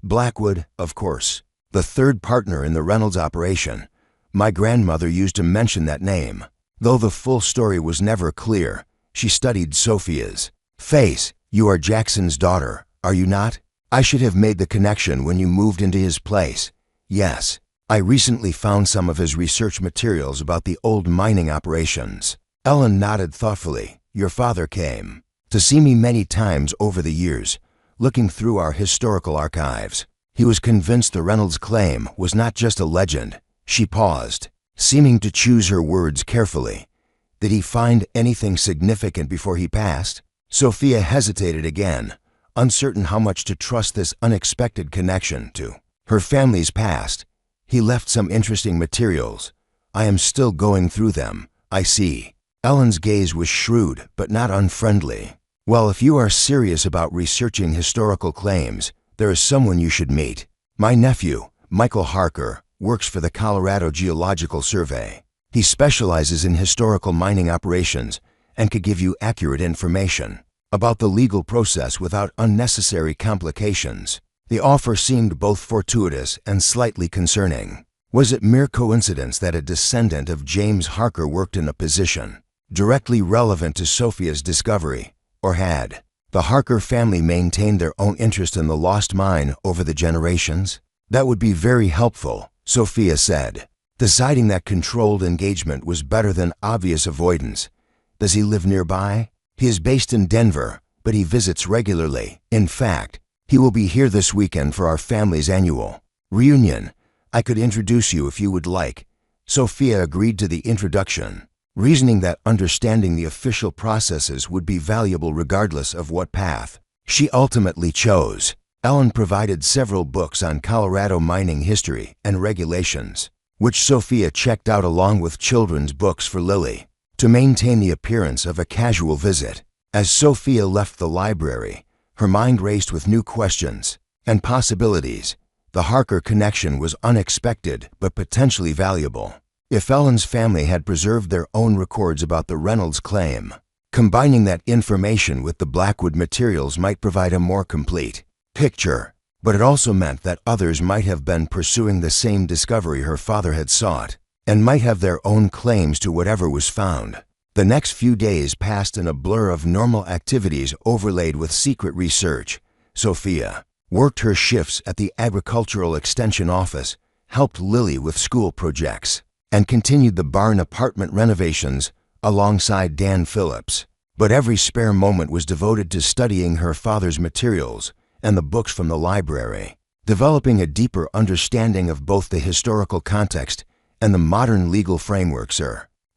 "Blackwood, of course. The third partner in the Reynolds operation. My grandmother used to mention that name." Though the full story was never clear, she studied Sophia's face. "You are Jackson's daughter, are you not? I should have made the connection when you moved into his place." "Yes. I recently found some of his research materials about the old mining operations." Ellen nodded thoughtfully. "Your father came to see me many times over the years, looking through our historical archives. He was convinced the Reynolds claim was not just a legend." She paused, seeming to choose her words carefully. "Did he find anything significant before he passed?" Sophia hesitated again, uncertain how much to trust this unexpected connection to her family's past. "He left some interesting materials. I am still going through them." "I see." Ellen's gaze was shrewd but not unfriendly. "Well, if you are serious about researching historical claims, there is someone you should meet. My nephew, Michael Harker, works for the Colorado Geological Survey. He specializes in historical mining operations and could give you accurate information about the legal process without unnecessary complications." The offer seemed both fortuitous and slightly concerning. Was it mere coincidence that a descendant of James Harker worked in a position directly relevant to Sophia's discovery, or had the Harker family maintained their own interest in the lost mine over the generations? "That would be very helpful," Sophia said, deciding that controlled engagement was better than obvious avoidance. "Does he live nearby?" "He is based in Denver, but he visits regularly. In fact, he will be here this weekend for our family's annual reunion. I could introduce you if you would like." Sophia agreed to the introduction, reasoning that understanding the official processes would be valuable regardless of what path she ultimately chose. Ellen provided several books on Colorado mining history and regulations, which Sophia checked out along with children's books for Lily, to maintain the appearance of a casual visit. As Sophia left the library, her mind raced with new questions and possibilities. The Harker connection was unexpected but potentially valuable. If Ellen's family had preserved their own records about the Reynolds claim, combining that information with the Blackwood materials might provide a more complete picture. But it also meant that others might have been pursuing the same discovery her father had sought, and might have their own claims to whatever was found. The next few days passed in a blur of normal activities overlaid with secret research. Sophia worked her shifts at the Agricultural Extension Office, helped Lily with school projects, and continued the barn apartment renovations alongside Dan Phillips. But every spare moment was devoted to studying her father's materials and the books from the library, developing a deeper understanding of both the historical context and the modern legal frameworks.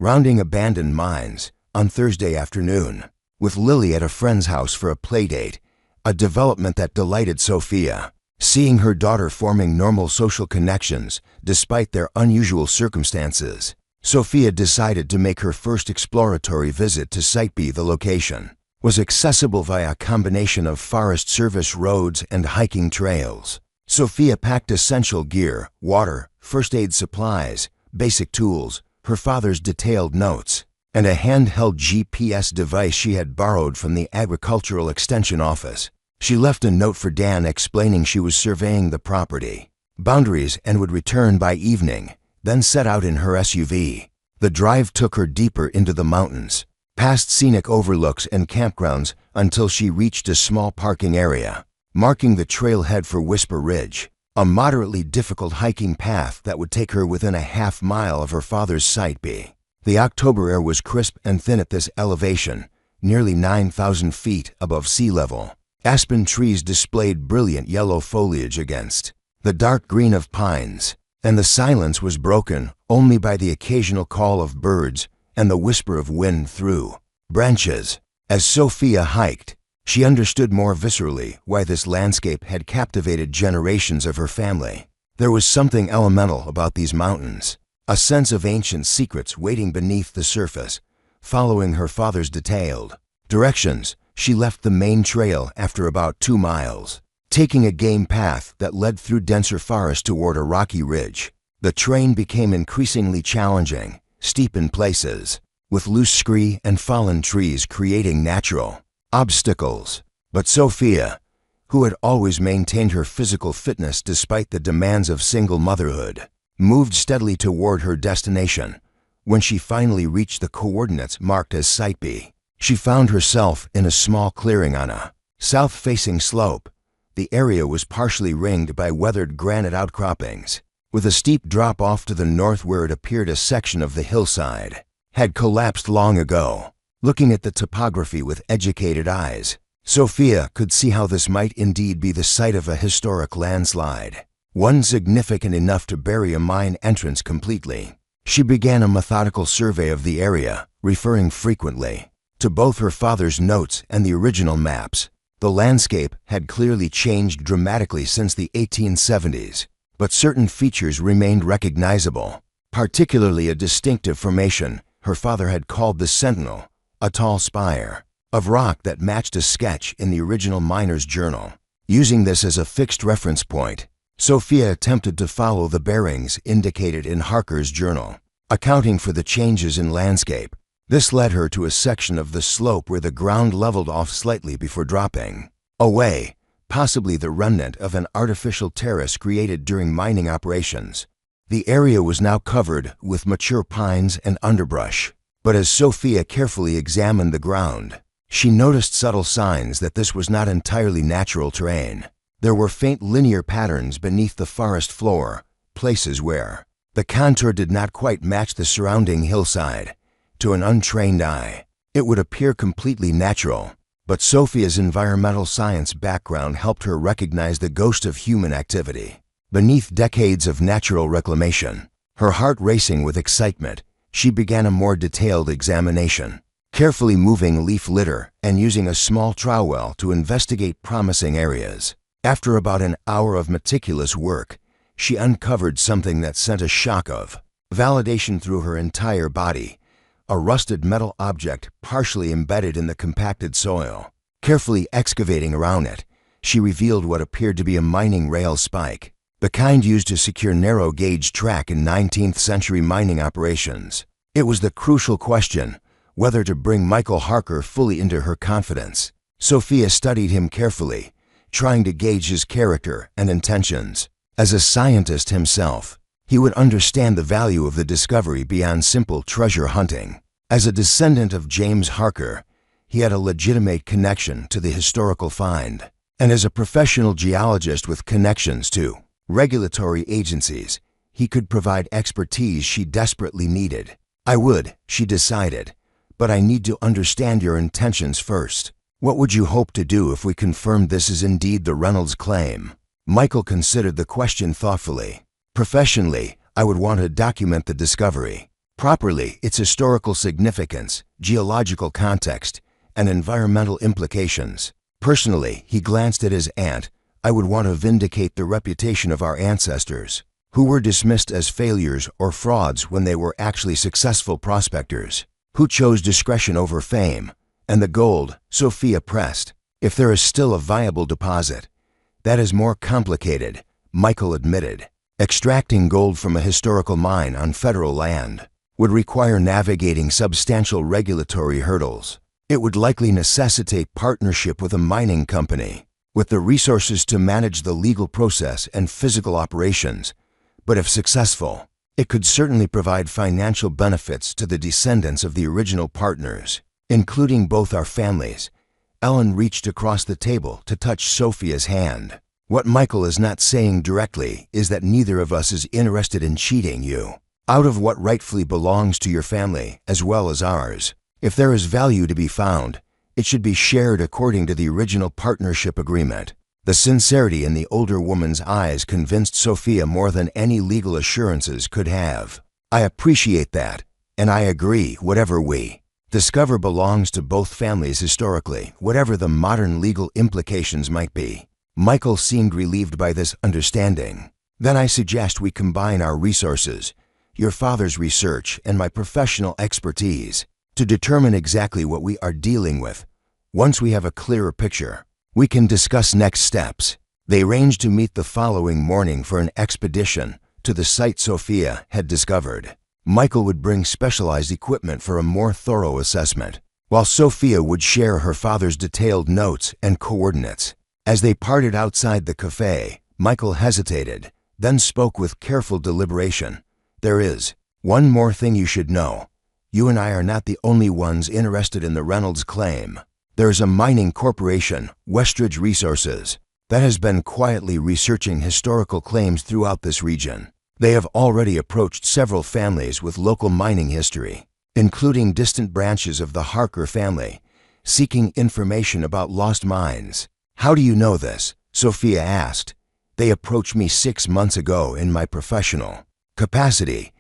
Rounding abandoned mines on Thursday afternoon, with Lily at a friend's house for a playdate, a development that delighted Sophia. Seeing her daughter forming normal social connections despite their unusual circumstances, Sophia decided to make her first exploratory visit to Site B. The location was accessible via a combination of Forest Service roads and hiking trails. Sophia packed essential gear, water, first aid supplies, basic tools, her father's detailed notes, and a handheld GPS device she had borrowed from the Agricultural Extension Office. She left a note for Dan explaining she was surveying the property boundaries and would return by evening, then set out in her SUV. The drive took her deeper into the mountains, past scenic overlooks and campgrounds until she reached a small parking area, marking the trailhead for Whisper Ridge, a moderately difficult hiking path that would take her within a half-mile of her father's site B. The October air was crisp and thin at this elevation, nearly 9,000 feet above sea level. Aspen trees displayed brilliant yellow foliage against the dark green of pines, and the silence was broken only by the occasional call of birds and the whisper of wind through branches. As Sophia hiked, she understood more viscerally why this landscape had captivated generations of her family. There was something elemental about these mountains, a sense of ancient secrets waiting beneath the surface. Following her father's detailed directions, she left the main trail after about 2 miles, taking a game path that led through denser forest toward a rocky ridge. The terrain became increasingly challenging, steep in places, with loose scree and fallen trees creating natural obstacles. But Sophia, who had always maintained her physical fitness despite the demands of single motherhood, moved steadily toward her destination. When she finally reached the coordinates marked as Site B, she found herself in a small clearing on a south-facing slope. The area was partially ringed by weathered granite outcroppings, with a steep drop-off to the north where it appeared a section of the hillside had collapsed long ago. Looking at the topography with educated eyes, Sophia could see how this might indeed be the site of a historic landslide, one significant enough to bury a mine entrance completely. She began a methodical survey of the area, referring frequently to both her father's notes and the original maps. The landscape had clearly changed dramatically since the 1870s, but certain features remained recognizable, particularly a distinctive formation her father had called the Sentinel, a tall spire of rock that matched a sketch in the original miner's journal. Using this as a fixed reference point, Sophia attempted to follow the bearings indicated in Harker's journal, accounting for the changes in landscape. This led her to a section of the slope where the ground leveled off slightly before dropping away, possibly the remnant of an artificial terrace created during mining operations. The area was now covered with mature pines and underbrush, but as Sophia carefully examined the ground, she noticed subtle signs that this was not entirely natural terrain. There were faint linear patterns beneath the forest floor, places where the contour did not quite match the surrounding hillside. To an untrained eye, it would appear completely natural, but Sophia's environmental science background helped her recognize the ghost of human activity beneath decades of natural reclamation. Her heart racing with excitement, she began a more detailed examination, carefully moving leaf litter and using a small trowel to investigate promising areas. After about an hour of meticulous work, she uncovered something that sent a shock of validation through her entire body. A rusted metal object partially embedded in the compacted soil. Carefully excavating around it, she revealed what appeared to be a mining rail spike, the kind used to secure narrow-gauge track in 19th-century mining operations. It was the crucial question, whether to bring Michael Harker fully into her confidence. Sophia studied him carefully, trying to gauge his character and intentions. As a scientist himself, he would understand the value of the discovery beyond simple treasure hunting. As a descendant of James Harker, he had a legitimate connection to the historical find, and as a professional geologist with connections to regulatory agencies, he could provide expertise she desperately needed. I would, she decided, but I need to understand your intentions first. What would you hope to do if we confirmed this is indeed the Reynolds claim? Michael considered the question thoughtfully. Professionally, I would want to document the discovery properly, its historical significance, geological context, and environmental implications. Personally, he glanced at his aunt, I would want to vindicate the reputation of our ancestors, who were dismissed as failures or frauds when they were actually successful prospectors, who chose discretion over fame. And the gold, Sophia pressed. If there is still a viable deposit, that is more complicated, Michael admitted. Extracting gold from a historical mine on federal land would require navigating substantial regulatory hurdles. It would likely necessitate partnership with a mining company, with the resources to manage the legal process and physical operations. But if successful, it could certainly provide financial benefits to the descendants of the original partners, including both our families. Ellen reached across the table to touch Sophia's hand. What Michael is not saying directly is that neither of us is interested in cheating you out of what rightfully belongs to your family as well as ours. If there is value to be found, it should be shared according to the original partnership agreement. The sincerity in the older woman's eyes convinced Sophia more than any legal assurances could have. I appreciate that, and I agree whatever we discover belongs to both families historically, whatever the modern legal implications might be. Michael seemed relieved by this understanding. Then I suggest we combine our resources, your father's research and my professional expertise, to determine exactly what we are dealing with. Once we have a clearer picture, we can discuss next steps. They arranged to meet the following morning for an expedition to the site Sophia had discovered. Michael would bring specialized equipment for a more thorough assessment, while Sophia would share her father's detailed notes and coordinates. As they parted outside the cafe, Michael hesitated, then spoke with careful deliberation. There is one more thing you should know. You and I are not the only ones interested in the Reynolds claim. There is a mining corporation, Westridge Resources, that has been quietly researching historical claims throughout this region. They have already approached several families with local mining history, including distant branches of the Harker family, seeking information about lost mines. How do you know this? Sophia asked. They approached me 6 months ago in my professional capacity,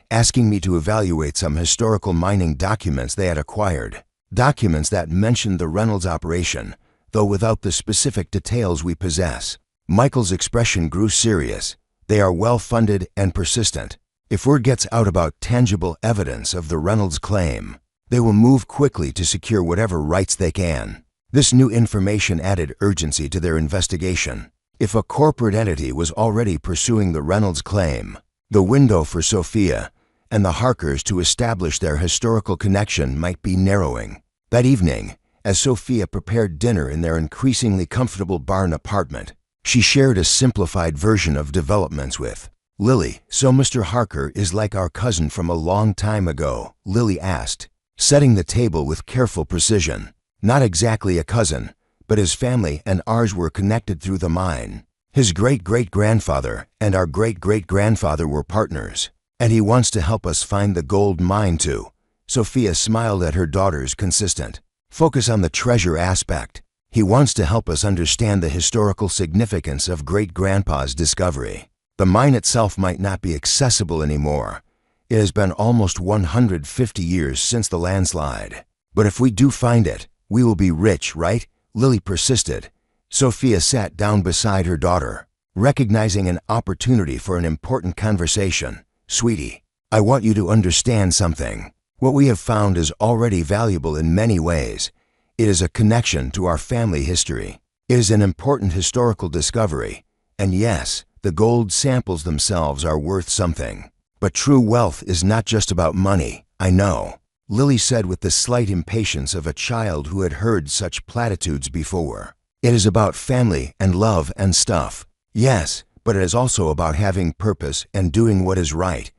asking me to evaluate some historical mining documents they had acquired. Documents that mentioned the Reynolds operation, though without the specific details we possess. Michael's expression grew serious. They are well-funded and persistent. If word gets out about tangible evidence of the Reynolds claim, they will move quickly to secure whatever rights they can. This new information added urgency to their investigation. If a corporate entity was already pursuing the Reynolds claim, the window for Sophia and the Harkers to establish their historical connection might be narrowing. That evening, as Sophia prepared dinner in their increasingly comfortable barn apartment, she shared a simplified version of developments with Lily. So Mr. Harker is like our cousin from a long time ago? Lily asked, setting the table with careful precision. Not exactly a cousin, but his family and ours were connected through the mine. His great-great-grandfather and our great-great-grandfather were partners, and he wants to help us find the gold mine too. Sophia smiled at her daughter's consistent focus on the treasure aspect. He wants to help us understand the historical significance of great-grandpa's discovery. The mine itself might not be accessible anymore. It has been almost 150 years since the landslide. But if we do find it, we will be rich, right? Lily persisted. Sophia sat down beside her daughter, recognizing an opportunity for an important conversation. Sweetie, I want you to understand something. What we have found is already valuable in many ways. It is a connection to our family history. It is an important historical discovery. And yes, the gold samples themselves are worth something. But true wealth is not just about money, I know, Lily said with the slight impatience of a child who had heard such platitudes before. It is about family and love and stuff. Yes, but it is also about having purpose and doing what is right.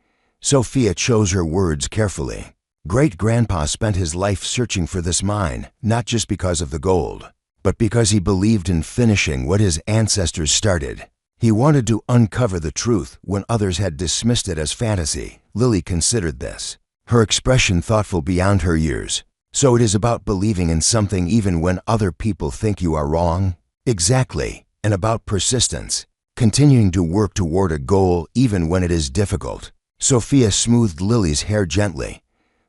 Sophia chose her words carefully. Great-grandpa spent his life searching for this mine, not just because of the gold, but because he believed in finishing what his ancestors started. He wanted to uncover the truth when others had dismissed it as fantasy. Lily considered this, her expression thoughtful beyond her years. So it is about believing in something even when other people think you are wrong? Exactly, and about persistence, continuing to work toward a goal even when it is difficult. Sophia smoothed Lily's hair gently.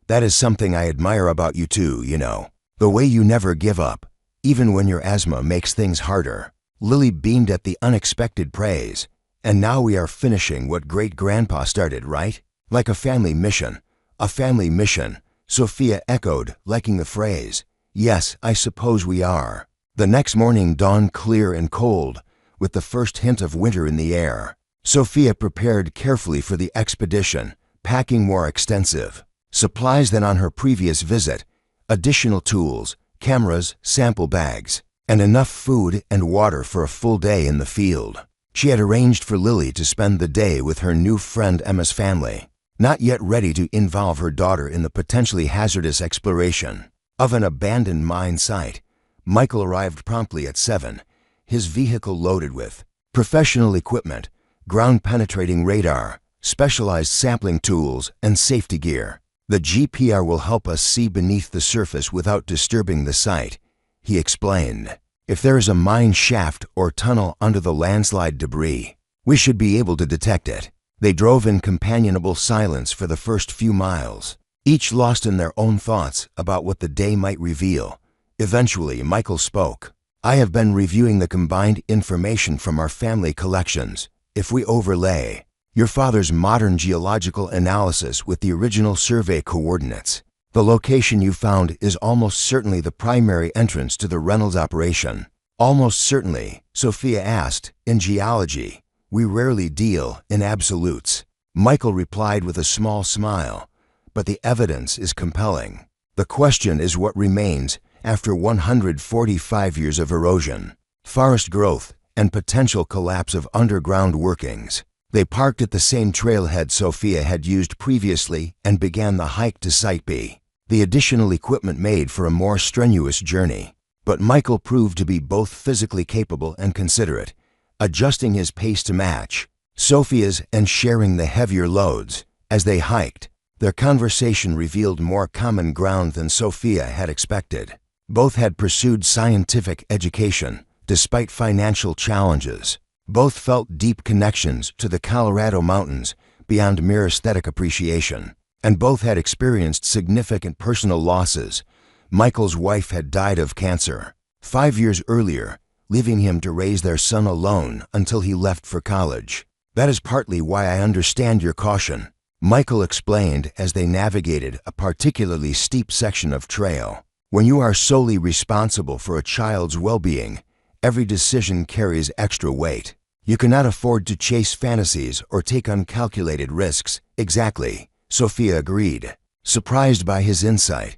That is something I admire about you too, you know. The way you never give up, even when your asthma makes things harder. Lily beamed at the unexpected praise. And now we are finishing what great-grandpa started, right? Like a family mission. A family mission. Sophia echoed, liking the phrase. Yes, I suppose we are. The next morning dawned clear and cold, with the first hint of winter in the air. Sophia prepared carefully for the expedition, packing more extensive supplies than on her previous visit, additional tools, cameras, sample bags, and enough food and water for a full day in the field. She had arranged for Lily to spend the day with her new friend Emma's family, not yet ready to involve her daughter in the potentially hazardous exploration of an abandoned mine site. Michael arrived promptly at 7, his vehicle loaded with professional equipment, ground-penetrating radar, specialized sampling tools, and safety gear. The GPR will help us see beneath the surface without disturbing the site, he explained. If there is a mine shaft or tunnel under the landslide debris, we should be able to detect it. They drove in companionable silence for the first few miles, each lost in their own thoughts about what the day might reveal. Eventually, Michael spoke. I have been reviewing the combined information from our family collections. If we overlay your father's modern geological analysis with the original survey coordinates, the location you found is almost certainly the primary entrance to the Reynolds operation. Almost certainly, Sophia asked. In geology, we rarely deal in absolutes. Michael replied with a small smile, but the evidence is compelling. The question is what remains after 145 years of erosion, forest growth, and potential collapse of underground workings. They parked at the same trailhead Sophia had used previously and began the hike to Site B. The additional equipment made for a more strenuous journey, but Michael proved to be both physically capable and considerate, adjusting his pace to match Sophia's and sharing the heavier loads. As they hiked, their conversation revealed more common ground than Sophia had expected. Both had pursued scientific education, despite financial challenges. Both felt deep connections to the Colorado mountains beyond mere aesthetic appreciation, and both had experienced significant personal losses. Michael's wife had died of cancer 5 years earlier, leaving him to raise their son alone until he left for college. That is partly why I understand your caution, Michael explained as they navigated a particularly steep section of trail. When you are solely responsible for a child's well-being, every decision carries extra weight. You cannot afford to chase fantasies or take uncalculated risks. Exactly, Sophia agreed, surprised by his insight.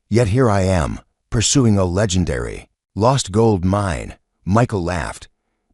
Yet here I am, pursuing a legendary, lost gold mine. Michael laughed.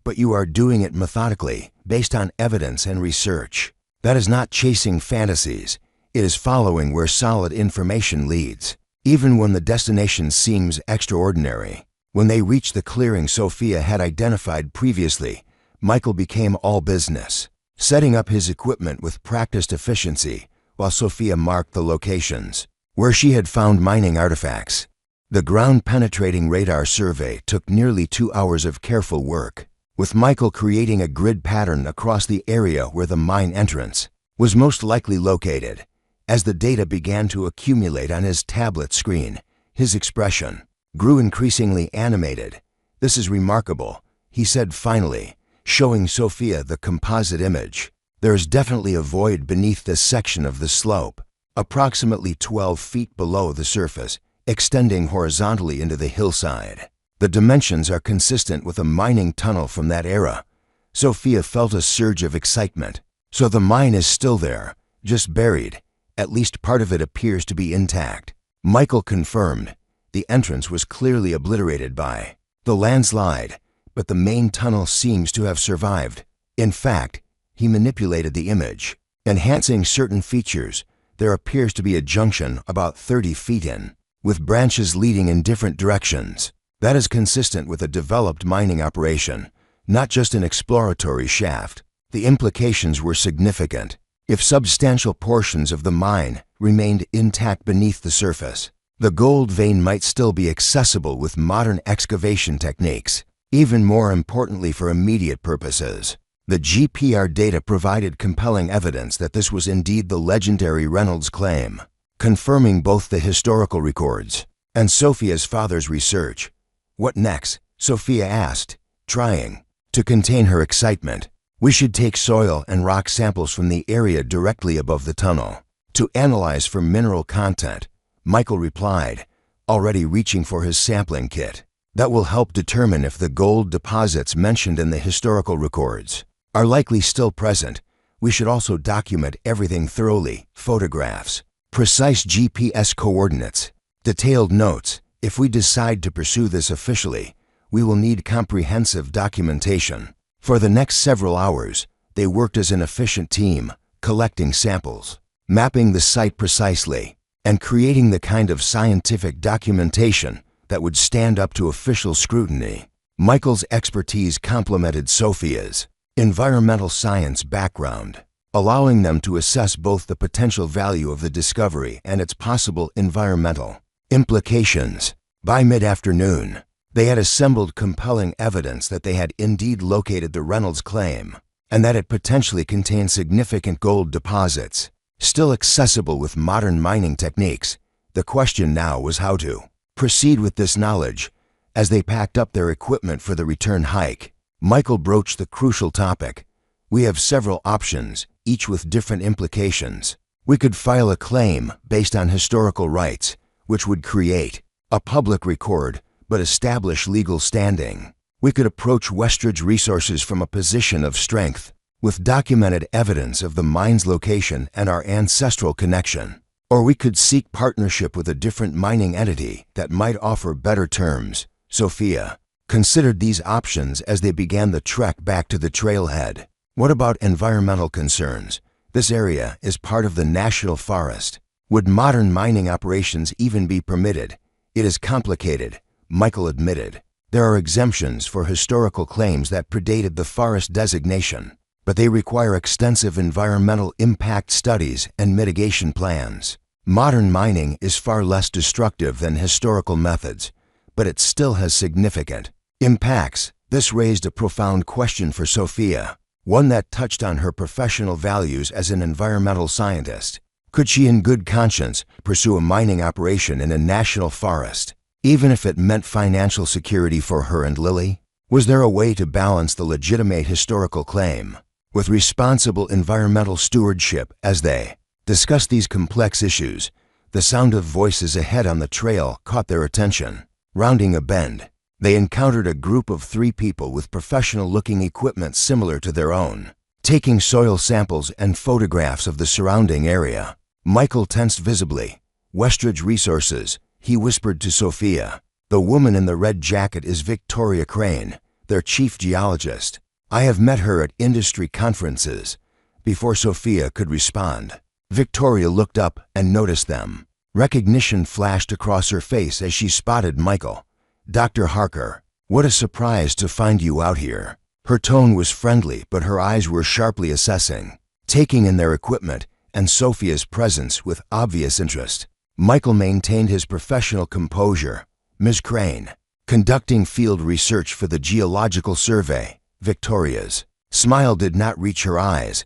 But you are doing it methodically, based on evidence and research. That is not chasing fantasies. It is following where solid information leads, even when the destination seems extraordinary. When they reached the clearing Sophia had identified previously, Michael became all business, setting up his equipment with practiced efficiency, while Sophia marked the locations where she had found mining artifacts. The ground-penetrating radar survey took nearly 2 hours of careful work, with Michael creating a grid pattern across the area where the mine entrance was most likely located. As the data began to accumulate on his tablet screen, his expression grew increasingly animated. This is remarkable, he said finally, showing Sophia the composite image. There is definitely a void beneath this section of the slope, approximately 12 feet below the surface, extending horizontally into the hillside. The dimensions are consistent with a mining tunnel from that era. Sophia felt a surge of excitement. So the mine is still there, just buried. At least part of it appears to be intact. Michael confirmed. The entrance was clearly obliterated by the landslide, but the main tunnel seems to have survived. In fact, he manipulated the image, enhancing certain features. There appears to be a junction about 30 feet in, with branches leading in different directions. That is consistent with a developed mining operation, not just an exploratory shaft. The implications were significant. If substantial portions of the mine remained intact beneath the surface, the gold vein might still be accessible with modern excavation techniques. Even more importantly for immediate purposes, the GPR data provided compelling evidence that this was indeed the legendary Reynolds claim, confirming both the historical records and Sophia's father's research. What next? Sophia asked, trying to contain her excitement. We should take soil and rock samples from the area directly above the tunnel to analyze for mineral content, Michael replied, already reaching for his sampling kit. That will help determine if the gold deposits mentioned in the historical records are likely still present. We should also document everything thoroughly, photographs, precise GPS coordinates, detailed notes. If we decide to pursue this officially, we will need comprehensive documentation. For the next several hours, they worked as an efficient team, collecting samples, mapping the site precisely, and creating the kind of scientific documentation that would stand up to official scrutiny. Michael's expertise complemented Sophia's environmental science background, allowing them to assess both the potential value of the discovery and its possible environmental implications. By mid-afternoon, they had assembled compelling evidence that they had indeed located the Reynolds claim and that it potentially contained significant gold deposits, still accessible with modern mining techniques. The question now was how to proceed with this knowledge. As they packed up their equipment for the return hike, Michael broached the crucial topic. We have several options, each with different implications. We could file a claim based on historical rights, which would create a public record but establish legal standing. We could approach Westridge Resources from a position of strength, with documented evidence of the mine's location and our ancestral connection. Or we could seek partnership with a different mining entity that might offer better terms. Sophia considered these options as they began the trek back to the trailhead. What about environmental concerns? This area is part of the National Forest. Would modern mining operations even be permitted? It is complicated, Michael admitted. There are exemptions for historical claims that predated the forest designation, but they require extensive environmental impact studies and mitigation plans. Modern mining is far less destructive than historical methods, but it still has significant impacts. This raised a profound question for Sophia, one that touched on her professional values as an environmental scientist. Could she in good conscience pursue a mining operation in a national forest, even if it meant financial security for her and Lily? Was there a way to balance the legitimate historical claim with responsible environmental stewardship? As they discussed these complex issues, the sound of voices ahead on the trail caught their attention. Rounding a bend, they encountered a group of 3 people with professional-looking equipment similar to their own, taking soil samples and photographs of the surrounding area. Michael tensed visibly. Westridge Resources, he whispered to Sophia. The woman in the red jacket is Victoria Crane, their chief geologist. I have met her at industry conferences. Before Sophia could respond, Victoria looked up and noticed them. Recognition flashed across her face as she spotted Michael. Dr. Harker, what a surprise to find you out here. Her tone was friendly, but her eyes were sharply assessing, taking in their equipment and Sophia's presence with obvious interest. Michael maintained his professional composure. Ms. Crane, conducting field research for the Geological Survey. Victoria's smile did not reach her eyes.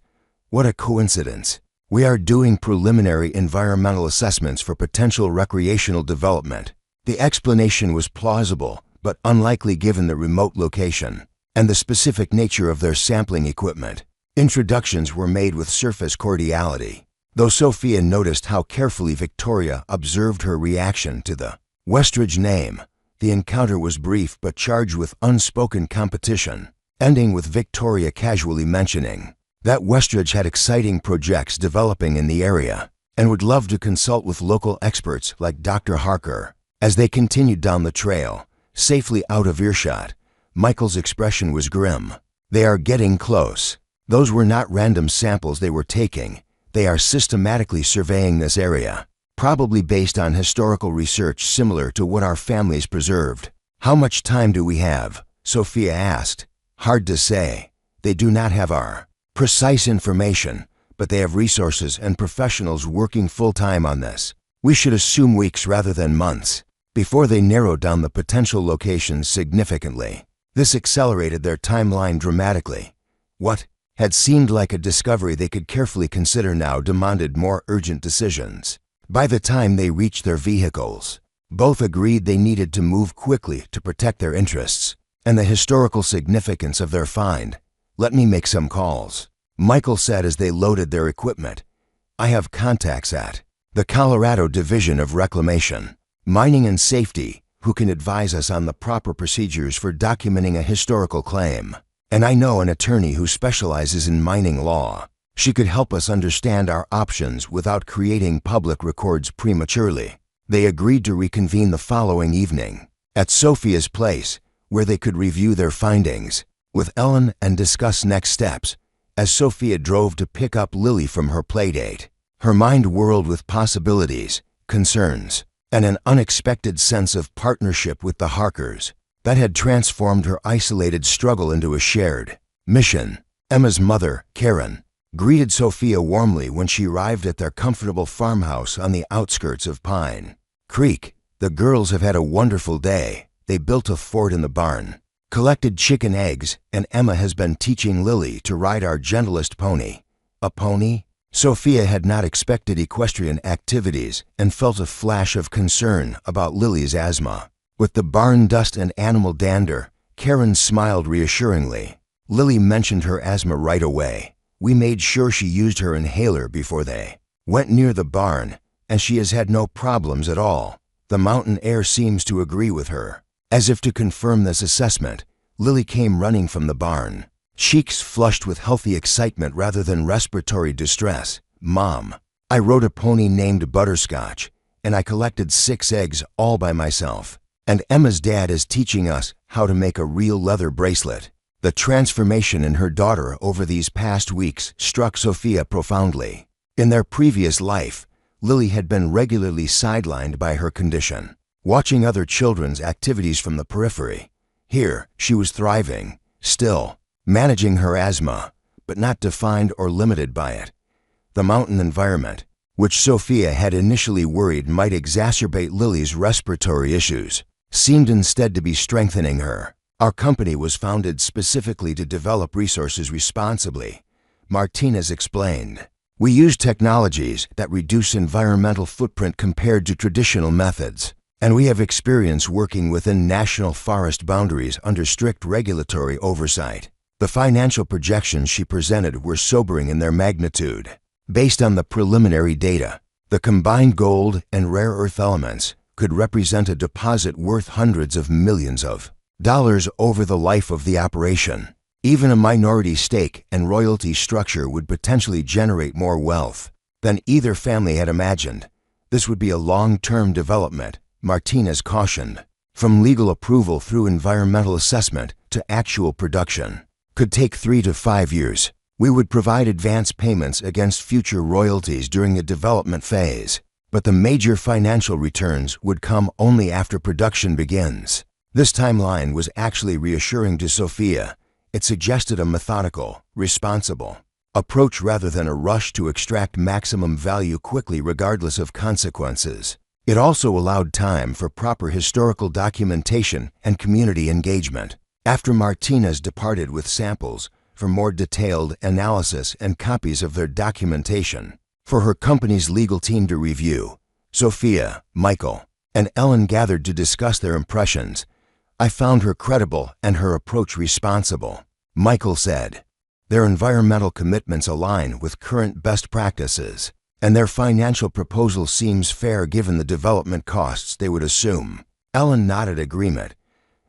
What a coincidence. We are doing preliminary environmental assessments for potential recreational development. The explanation was plausible, but unlikely given the remote location and the specific nature of their sampling equipment. Introductions were made with surface cordiality, though Sophia noticed how carefully Victoria observed her reaction to the Westridge name. The encounter was brief but charged with unspoken competition, ending with Victoria casually mentioning that Westridge had exciting projects developing in the area and would love to consult with local experts like Dr. Harker. As they continued down the trail, safely out of earshot, Michael's expression was grim. They are getting close. Those were not random samples they were taking. They are systematically surveying this area, probably based on historical research similar to what our families preserved. How much time do we have? Sophia asked. Hard to say. They do not have our precise information, but they have resources and professionals working full-time on this. We should assume weeks rather than months before they narrowed down the potential locations significantly. This accelerated their timeline dramatically. What had seemed like a discovery they could carefully consider now demanded more urgent decisions. By the time they reached their vehicles, both agreed they needed to move quickly to protect their interests and the historical significance of their find. Let me make some calls, Michael said as they loaded their equipment. I have contacts at the Colorado Division of Reclamation, Mining and Safety, who can advise us on the proper procedures for documenting a historical claim. And I know an attorney who specializes in mining law. She could help us understand our options without creating public records prematurely. They agreed to reconvene the following evening at Sophia's place, where they could review their findings with Ellen and discuss next steps. As Sophia drove to pick up Lily from her playdate, her mind whirled with possibilities, concerns, and an unexpected sense of partnership with the Harkers that had transformed her isolated struggle into a shared mission. Emma's mother, Karen, greeted Sophia warmly when she arrived at their comfortable farmhouse on the outskirts of Pine Creek. The girls have had a wonderful day. They built a fort in the barn, collected chicken eggs, and Emma has been teaching Lily to ride our gentlest pony. A pony? Sophia had not expected equestrian activities and felt a flash of concern about Lily's asthma. With the barn dust and animal dander, Karen smiled reassuringly. Lily mentioned her asthma right away. We made sure she used her inhaler before they went near the barn, and she has had no problems at all. The mountain air seems to agree with her. As if to confirm this assessment, Lily came running from the barn, cheeks flushed with healthy excitement rather than respiratory distress. Mom, I rode a pony named Butterscotch, and I collected 6 eggs all by myself. And Emma's dad is teaching us how to make a real leather bracelet. The transformation in her daughter over these past weeks struck Sophia profoundly. In their previous life, Lily had been regularly sidelined by her condition, watching other children's activities from the periphery. Here, she was thriving, still, managing her asthma, but not defined or limited by it. The mountain environment, which Sophia had initially worried might exacerbate Lily's respiratory issues, seemed instead to be strengthening her. Our company was founded specifically to develop resources responsibly, Martinez explained. We use technologies that reduce environmental footprint compared to traditional methods, and we have experience working within national forest boundaries under strict regulatory oversight. The financial projections she presented were sobering in their magnitude. Based on the preliminary data, the combined gold and rare earth elements could represent a deposit worth hundreds of millions of dollars over the life of the operation. Even a minority stake and royalty structure would potentially generate more wealth than either family had imagined. This would be a long-term development, Martinez cautioned. From legal approval through environmental assessment to actual production could take 3 to 5 years. We would provide advance payments against future royalties during the development phase, but the major financial returns would come only after production begins. This timeline was actually reassuring to Sophia. It suggested a methodical, responsible approach rather than a rush to extract maximum value quickly regardless of consequences. It also allowed time for proper historical documentation and community engagement. After Martinez departed with samples for more detailed analysis and copies of their documentation for her company's legal team to review, Sophia, Michael, and Ellen gathered to discuss their impressions. I found her credible and her approach responsible. Michael said, their environmental commitments align with current best practices, and their financial proposal seems fair given the development costs they would assume. Ellen nodded agreement.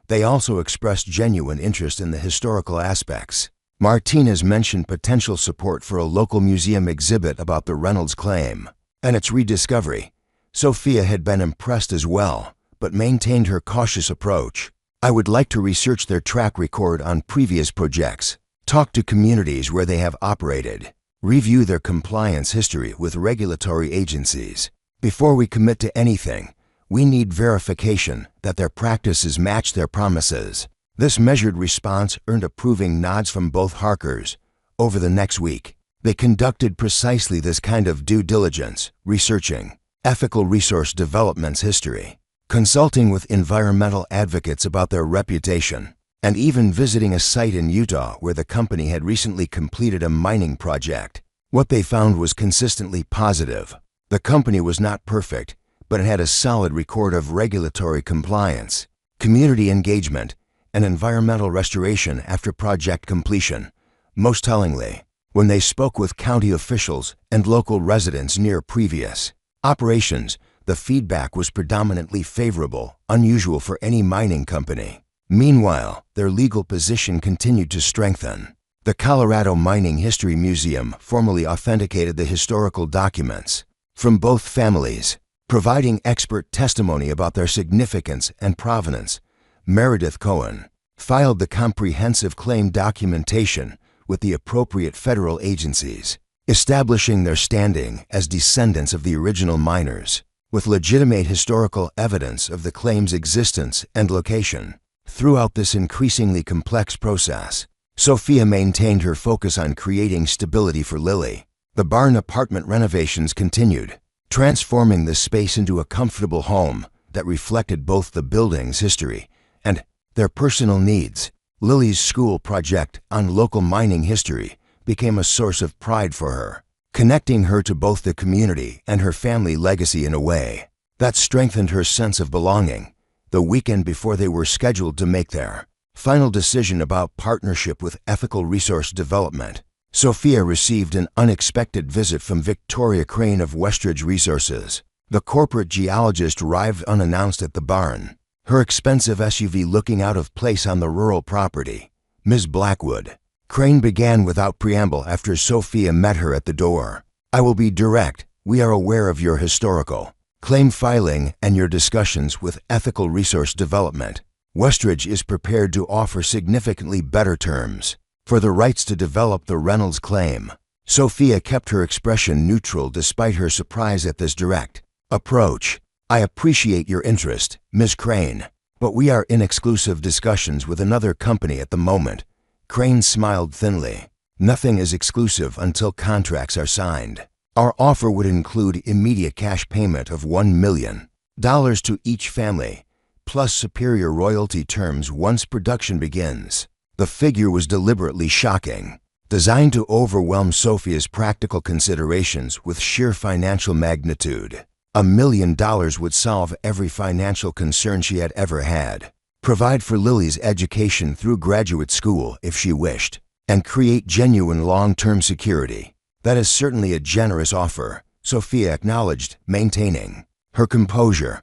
They also expressed genuine interest in the historical aspects. Martinez mentioned potential support for a local museum exhibit about the Reynolds claim and its rediscovery. Sophia had been impressed as well, but maintained her cautious approach. I would like to research their track record on previous projects, talk to communities where they have operated, review their compliance history with regulatory agencies. Before we commit to anything, we need verification that their practices match their promises. This measured response earned approving nods from both Harkers. Over the next week, they conducted precisely this kind of due diligence, researching ethical resource development's history, consulting with environmental advocates about their reputation, and even visiting a site in Utah where the company had recently completed a mining project. What they found was consistently positive. The company was not perfect, but it had a solid record of regulatory compliance, community engagement, and environmental restoration after project completion. Most tellingly, when they spoke with county officials and local residents near previous operations, the feedback was predominantly favorable, unusual for any mining company. Meanwhile, their legal position continued to strengthen. The Colorado Mining History Museum formally authenticated the historical documents from both families, providing expert testimony about their significance and provenance. Meredith Cohen filed the comprehensive claim documentation with the appropriate federal agencies, establishing their standing as descendants of the original miners, with legitimate historical evidence of the claim's existence and location. Throughout this increasingly complex process, Sophia maintained her focus on creating stability for Lily. The barn apartment renovations continued, transforming the space into a comfortable home that reflected both the building's history and their personal needs. Lily's school project on local mining history became a source of pride for her, connecting her to both the community and her family legacy in a way that strengthened her sense of belonging. The weekend before they were scheduled to make their final decision about partnership with Ethical Resource Development, Sophia received an unexpected visit from Victoria Crane of Westridge Resources. The corporate geologist arrived unannounced at the barn, her expensive SUV looking out of place on the rural property. Ms. Blackwood, Crane began without preamble after Sophia met her at the door. I will be direct. We are aware of your historical claim filing and your discussions with Ethical Resource Development. Westridge is prepared to offer significantly better terms for the rights to develop the Reynolds claim. Sophia kept her expression neutral despite her surprise at this direct approach. I appreciate your interest, Ms. Crane, but we are in exclusive discussions with another company at the moment. Crane smiled thinly. Nothing is exclusive until contracts are signed. Our offer would include immediate cash payment of $1 million to each family, plus superior royalty terms once production begins. The figure was deliberately shocking, designed to overwhelm Sophia's practical considerations with sheer financial magnitude. $1 million would solve every financial concern she had ever had, provide for Lily's education through graduate school if she wished, and create genuine long-term security. That is certainly a generous offer, Sophia acknowledged, maintaining her composure.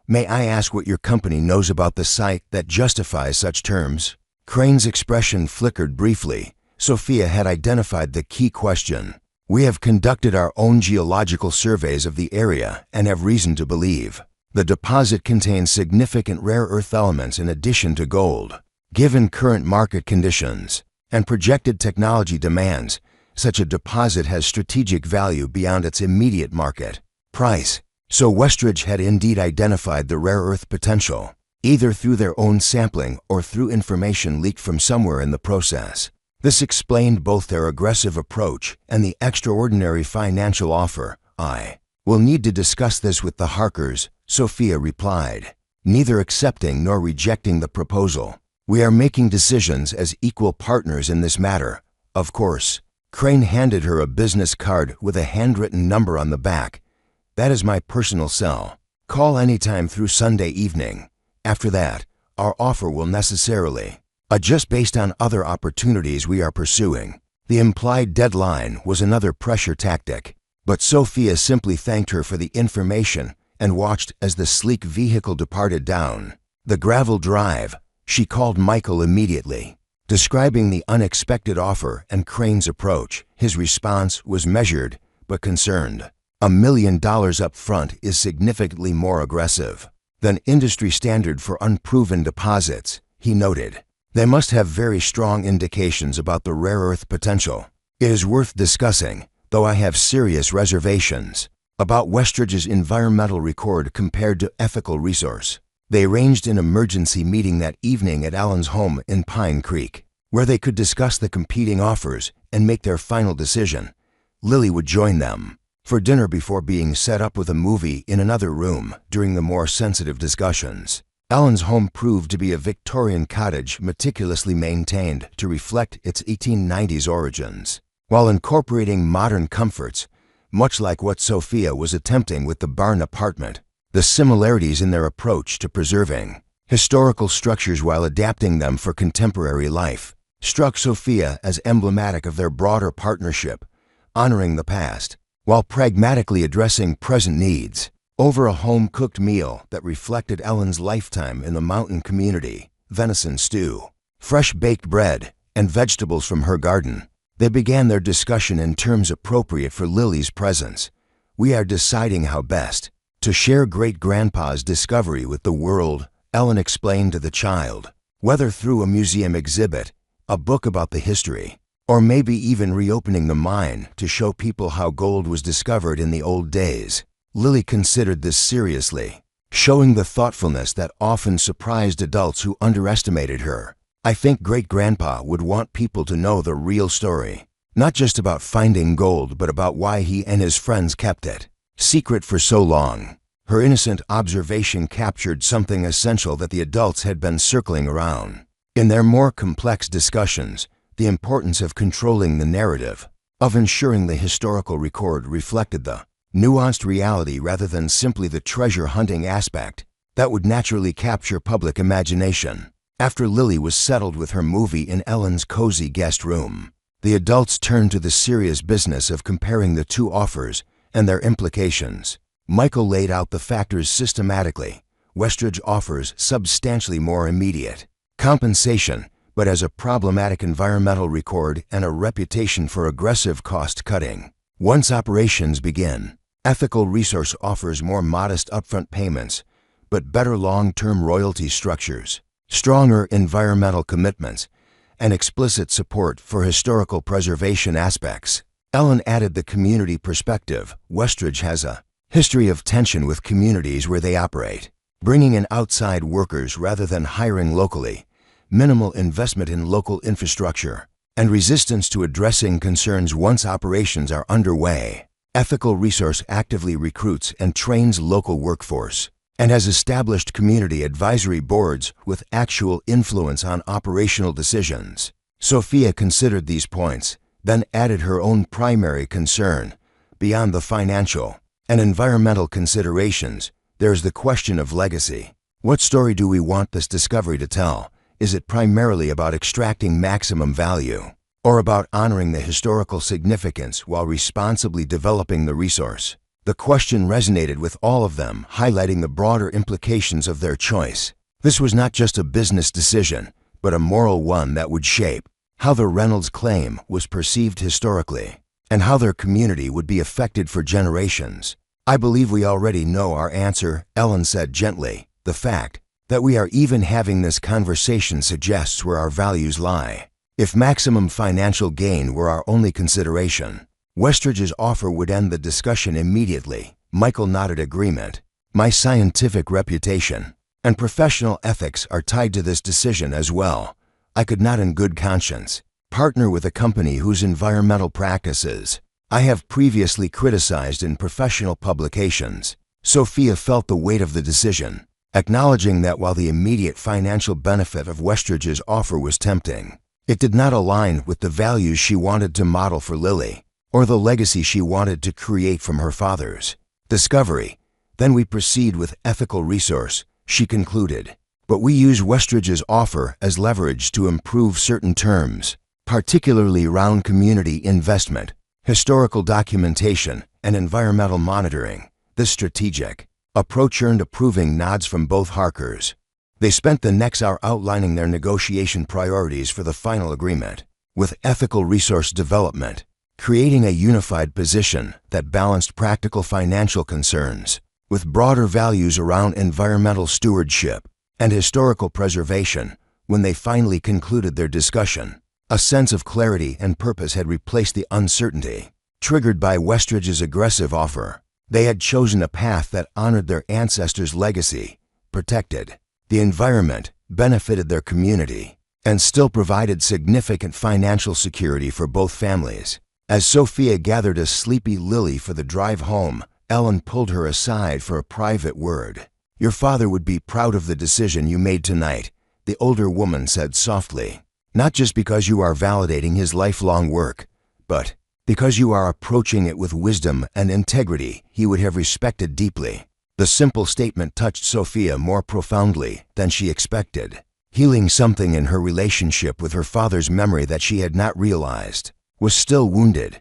May I ask what your company knows about the site that justifies such terms? Crane's expression flickered briefly. Sophia had identified the key question. We have conducted our own geological surveys of the area and have reason to believe the deposit contains significant rare earth elements in addition to gold. Given current market conditions and projected technology demands, such a deposit has strategic value beyond its immediate market price. So Westridge had indeed identified the rare earth potential, either through their own sampling or through information leaked from somewhere in the process. This explained both their aggressive approach and the extraordinary financial offer. I will need to discuss this with the Harkers, Sophia replied, neither accepting nor rejecting the proposal. We are making decisions as equal partners in this matter, of course. Crane handed her a business card with a handwritten number on the back. That is my personal cell. Call anytime through Sunday evening. After that, our offer will necessarily adjust based on other opportunities we are pursuing. The implied deadline was another pressure tactic, but Sophia simply thanked her for the information and watched as the sleek vehicle departed down the gravel drive. She called Michael immediately, describing the unexpected offer and Crane's approach. His response was measured but concerned. $1 million up front is significantly more aggressive than industry standard for unproven deposits, he noted. They must have very strong indications about the rare earth potential. It is worth discussing, though I have serious reservations about Westridge's environmental record compared to Ethical Resource. They arranged an emergency meeting that evening at Alan's home in Pine Creek, where they could discuss the competing offers and make their final decision. Lily would join them for dinner before being set up with a movie in another room during the more sensitive discussions. Alan's home proved to be a Victorian cottage meticulously maintained to reflect its 1890s origins, while incorporating modern comforts, much like what Sophia was attempting with the barn apartment. The similarities in their approach to preserving historical structures while adapting them for contemporary life struck Sophia as emblematic of their broader partnership, honoring the past while pragmatically addressing present needs. Over a home-cooked meal that reflected Ellen's lifetime in the mountain community, venison stew, fresh baked bread, and vegetables from her garden. They began their discussion in terms appropriate for Lily's presence. "We are deciding how best to share great-grandpa's discovery with the world," Ellen explained to the child. "Whether through a museum exhibit, a book about the history, or maybe even reopening the mine to show people how gold was discovered in the old days." Lily considered this seriously, showing the thoughtfulness that often surprised adults who underestimated her. "I think Great-Grandpa would want people to know the real story, not just about finding gold, but about why he and his friends kept it secret for so long." Her innocent observation captured something essential that the adults had been circling around. In their more complex discussions, the importance of controlling the narrative, of ensuring the historical record reflected the nuanced reality rather than simply the treasure-hunting aspect that would naturally capture public imagination. After Lily was settled with her movie in Ellen's cozy guest room, the adults turned to the serious business of comparing the two offers and their implications. Michael laid out the factors systematically. Westridge offers substantially more immediate compensation, but has a problematic environmental record and a reputation for aggressive cost-cutting once operations begin. Ethical Resource offers more modest upfront payments, but better long-term royalty structures, stronger environmental commitments, and explicit support for historical preservation aspects. Ellen added the community perspective. Westridge has a history of tension with communities where they operate, bringing in outside workers rather than hiring locally, minimal investment in local infrastructure, and resistance to addressing concerns once operations are underway. Ethical Resource actively recruits and trains local workforce, and has established community advisory boards with actual influence on operational decisions. Sophia considered these points, then added her own primary concern. Beyond the financial and environmental considerations, there is the question of legacy. What story do we want this discovery to tell? Is it primarily about extracting maximum value, or about honoring the historical significance while responsibly developing the resource? The question resonated with all of them, highlighting the broader implications of their choice. This was not just a business decision, but a moral one that would shape how the Reynolds claim was perceived historically, and how their community would be affected for generations. "I believe we already know our answer," Ellen said gently. "The fact that we are even having this conversation suggests where our values lie. If maximum financial gain were our only consideration, Westridge's offer would end the discussion immediately." Michael nodded agreement. "My scientific reputation and professional ethics are tied to this decision as well. I could not in good conscience partner with a company whose environmental practices I have previously criticized in professional publications." Sophia felt the weight of the decision, acknowledging that while the immediate financial benefit of Westridge's offer was tempting, it did not align with the values she wanted to model for Lily, or the legacy she wanted to create from her father's discovery. "Then we proceed with Ethical Resource," she concluded. "But we use Westridge's offer as leverage to improve certain terms, particularly around community investment, historical documentation, and environmental monitoring." This strategic approach earned approving nods from both Harkers. They spent the next hour outlining their negotiation priorities for the final agreement. With Ethical Resource Development, creating a unified position that balanced practical financial concerns with broader values around environmental stewardship and historical preservation. When they finally concluded their discussion, a sense of clarity and purpose had replaced the uncertainty triggered by Westridge's aggressive offer. They had chosen a path that honored their ancestors' legacy, protected the environment, benefited their community, and still provided significant financial security for both families. As Sophia gathered a sleepy Lily for the drive home, Ellen pulled her aside for a private word. "Your father would be proud of the decision you made tonight," the older woman said softly. "Not just because you are validating his lifelong work, but because you are approaching it with wisdom and integrity he would have respected deeply." The simple statement touched Sophia more profoundly than she expected, healing something in her relationship with her father's memory that she had not realized was still wounded.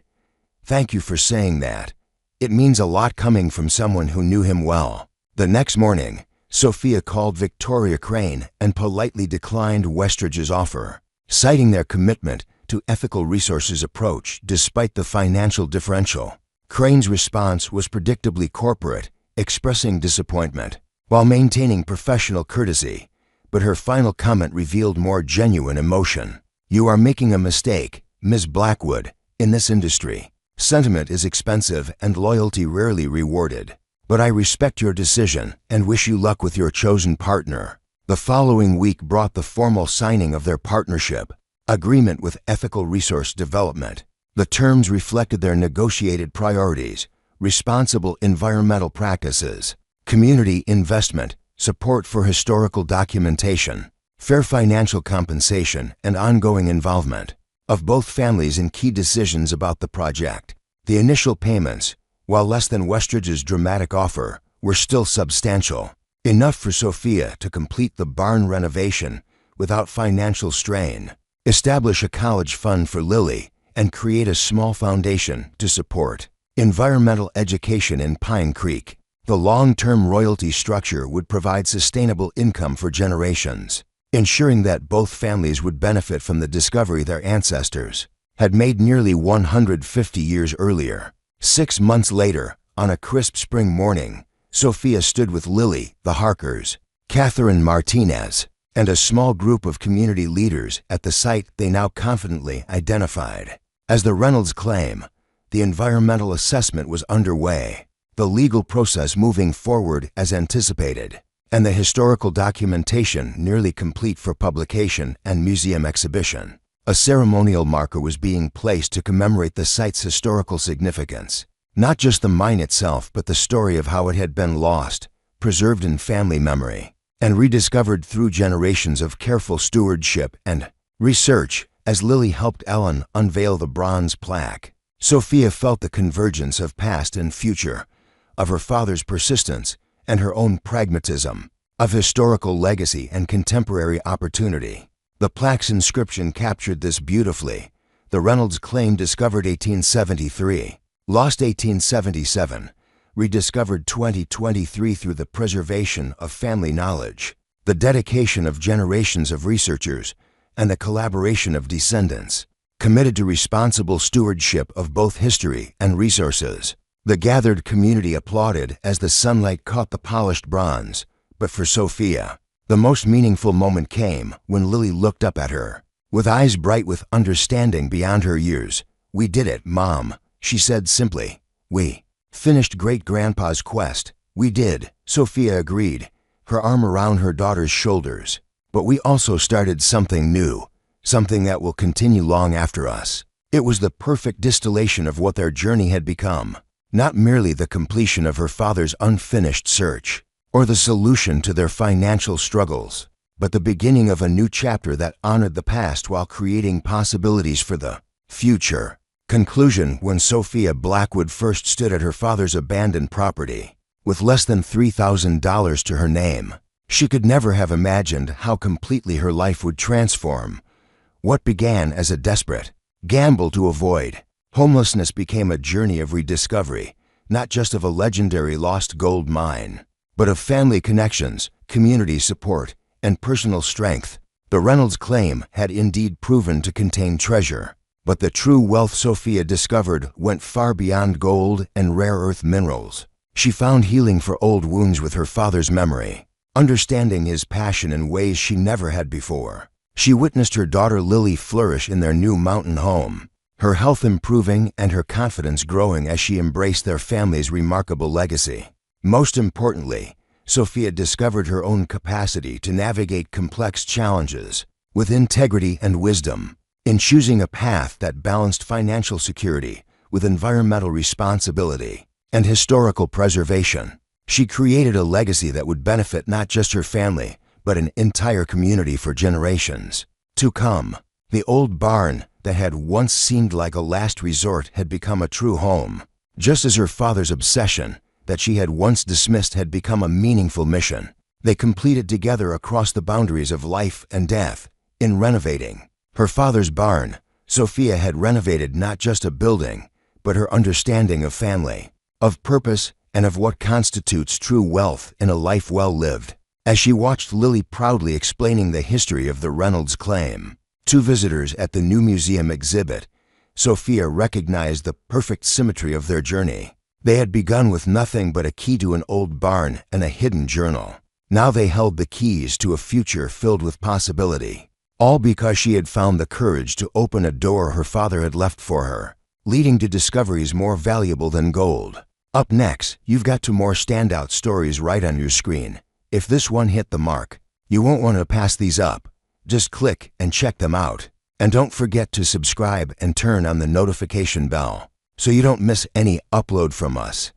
"Thank you for saying that. It means a lot coming from someone who knew him well." The next morning, Sophia called Victoria Crane and politely declined Westridge's offer. citing their commitment to ethical resources approach despite the financial differential. Crane's response was predictably corporate, expressing disappointment while maintaining professional courtesy, but her final comment revealed more genuine emotion. "You are making a mistake, Ms. Blackwood. In this industry, sentiment is expensive and loyalty rarely rewarded. But I respect your decision and wish you luck with your chosen partner." The following week brought the formal signing of their partnership agreement with Ethical Resource Development. The terms reflected their negotiated priorities: responsible environmental practices, community investment, support for historical documentation, fair financial compensation, and ongoing involvement of both families in key decisions about the project. The initial payments, while less than Westridge's dramatic offer, were still substantial, enough for Sophia to complete the barn renovation without financial strain, establish a college fund for Lily, and create a small foundation to support environmental education in Pine Creek. The long-term royalty structure would provide sustainable income for generations, ensuring that both families would benefit from the discovery their ancestors had made nearly 150 years earlier. 6 months later, on a crisp spring morning, Sophia stood with Lily, the Harkers, Catherine Martinez, and a small group of community leaders at the site they now confidently identified as the Reynolds claim. The environmental assessment was underway, the legal process moving forward as anticipated, and the historical documentation nearly complete for publication and museum exhibition. A ceremonial marker was being placed to commemorate the site's historical significance, not just the mine itself, but the story of how it had been lost, preserved in family memory, and rediscovered through generations of careful stewardship and research. As Lily helped Ellen unveil the bronze plaque, Sophia felt the convergence of past and future, of her father's persistence and her own pragmatism, of historical legacy and contemporary opportunity. The plaque's inscription captured this beautifully. The Reynolds claim discovered 1873, lost 1877, rediscovered 2023 through the preservation of family knowledge, the dedication of generations of researchers, and the collaboration of descendants, committed to responsible stewardship of both history and resources. The gathered community applauded as the sunlight caught the polished bronze, but for Sophia, the most meaningful moment came when Lily looked up at her, with eyes bright with understanding beyond her years. "We did it, Mom," she said simply. "We finished great-grandpa's quest." "We did," Sophia agreed, her arm around her daughter's shoulders. "But we also started something new, something that will continue long after us." It was the perfect distillation of what their journey had become, not merely the completion of her father's unfinished search, or the solution to their financial struggles, but the beginning of a new chapter that honored the past while creating possibilities for the future. Conclusion: when Sophia Blackwood first stood at her father's abandoned property, with less than $3,000 to her name, she could never have imagined how completely her life would transform. What began as a desperate gamble to avoid homelessness became a journey of rediscovery, not just of a legendary lost gold mine, but of family connections, community support, and personal strength. The Reynolds claim had indeed proven to contain treasure, but the true wealth Sophia discovered went far beyond gold and rare earth minerals. She found healing for old wounds with her father's memory, understanding his passion in ways she never had before. She witnessed her daughter Lily flourish in their new mountain home, her health improving and her confidence growing as she embraced their family's remarkable legacy. Most importantly, Sophia discovered her own capacity to navigate complex challenges with integrity and wisdom. In choosing a path that balanced financial security with environmental responsibility and historical preservation, she created a legacy that would benefit not just her family, but an entire community for generations to come. The old barn that had once seemed like a last resort had become a true home, just as her father's obsession that she had once dismissed had become a meaningful mission. They completed together across the boundaries of life and death. In renovating her father's barn, Sophia had renovated not just a building, but her understanding of family, of purpose, and of what constitutes true wealth in a life well lived. As she watched Lily proudly explaining the history of the Reynolds claim, Two visitors at the new museum exhibit, Sophia recognized the perfect symmetry of their journey. They had begun with nothing but a key to an old barn and a hidden journal. Now they held the keys to a future filled with possibility. All because she had found the courage to open a door her father had left for her, leading to discoveries more valuable than gold. Up next, you've got two more standout stories right on your screen. If this one hit the mark, you won't want to pass these up. Just click and check them out. And don't forget to subscribe and turn on the notification bell so you don't miss any upload from us.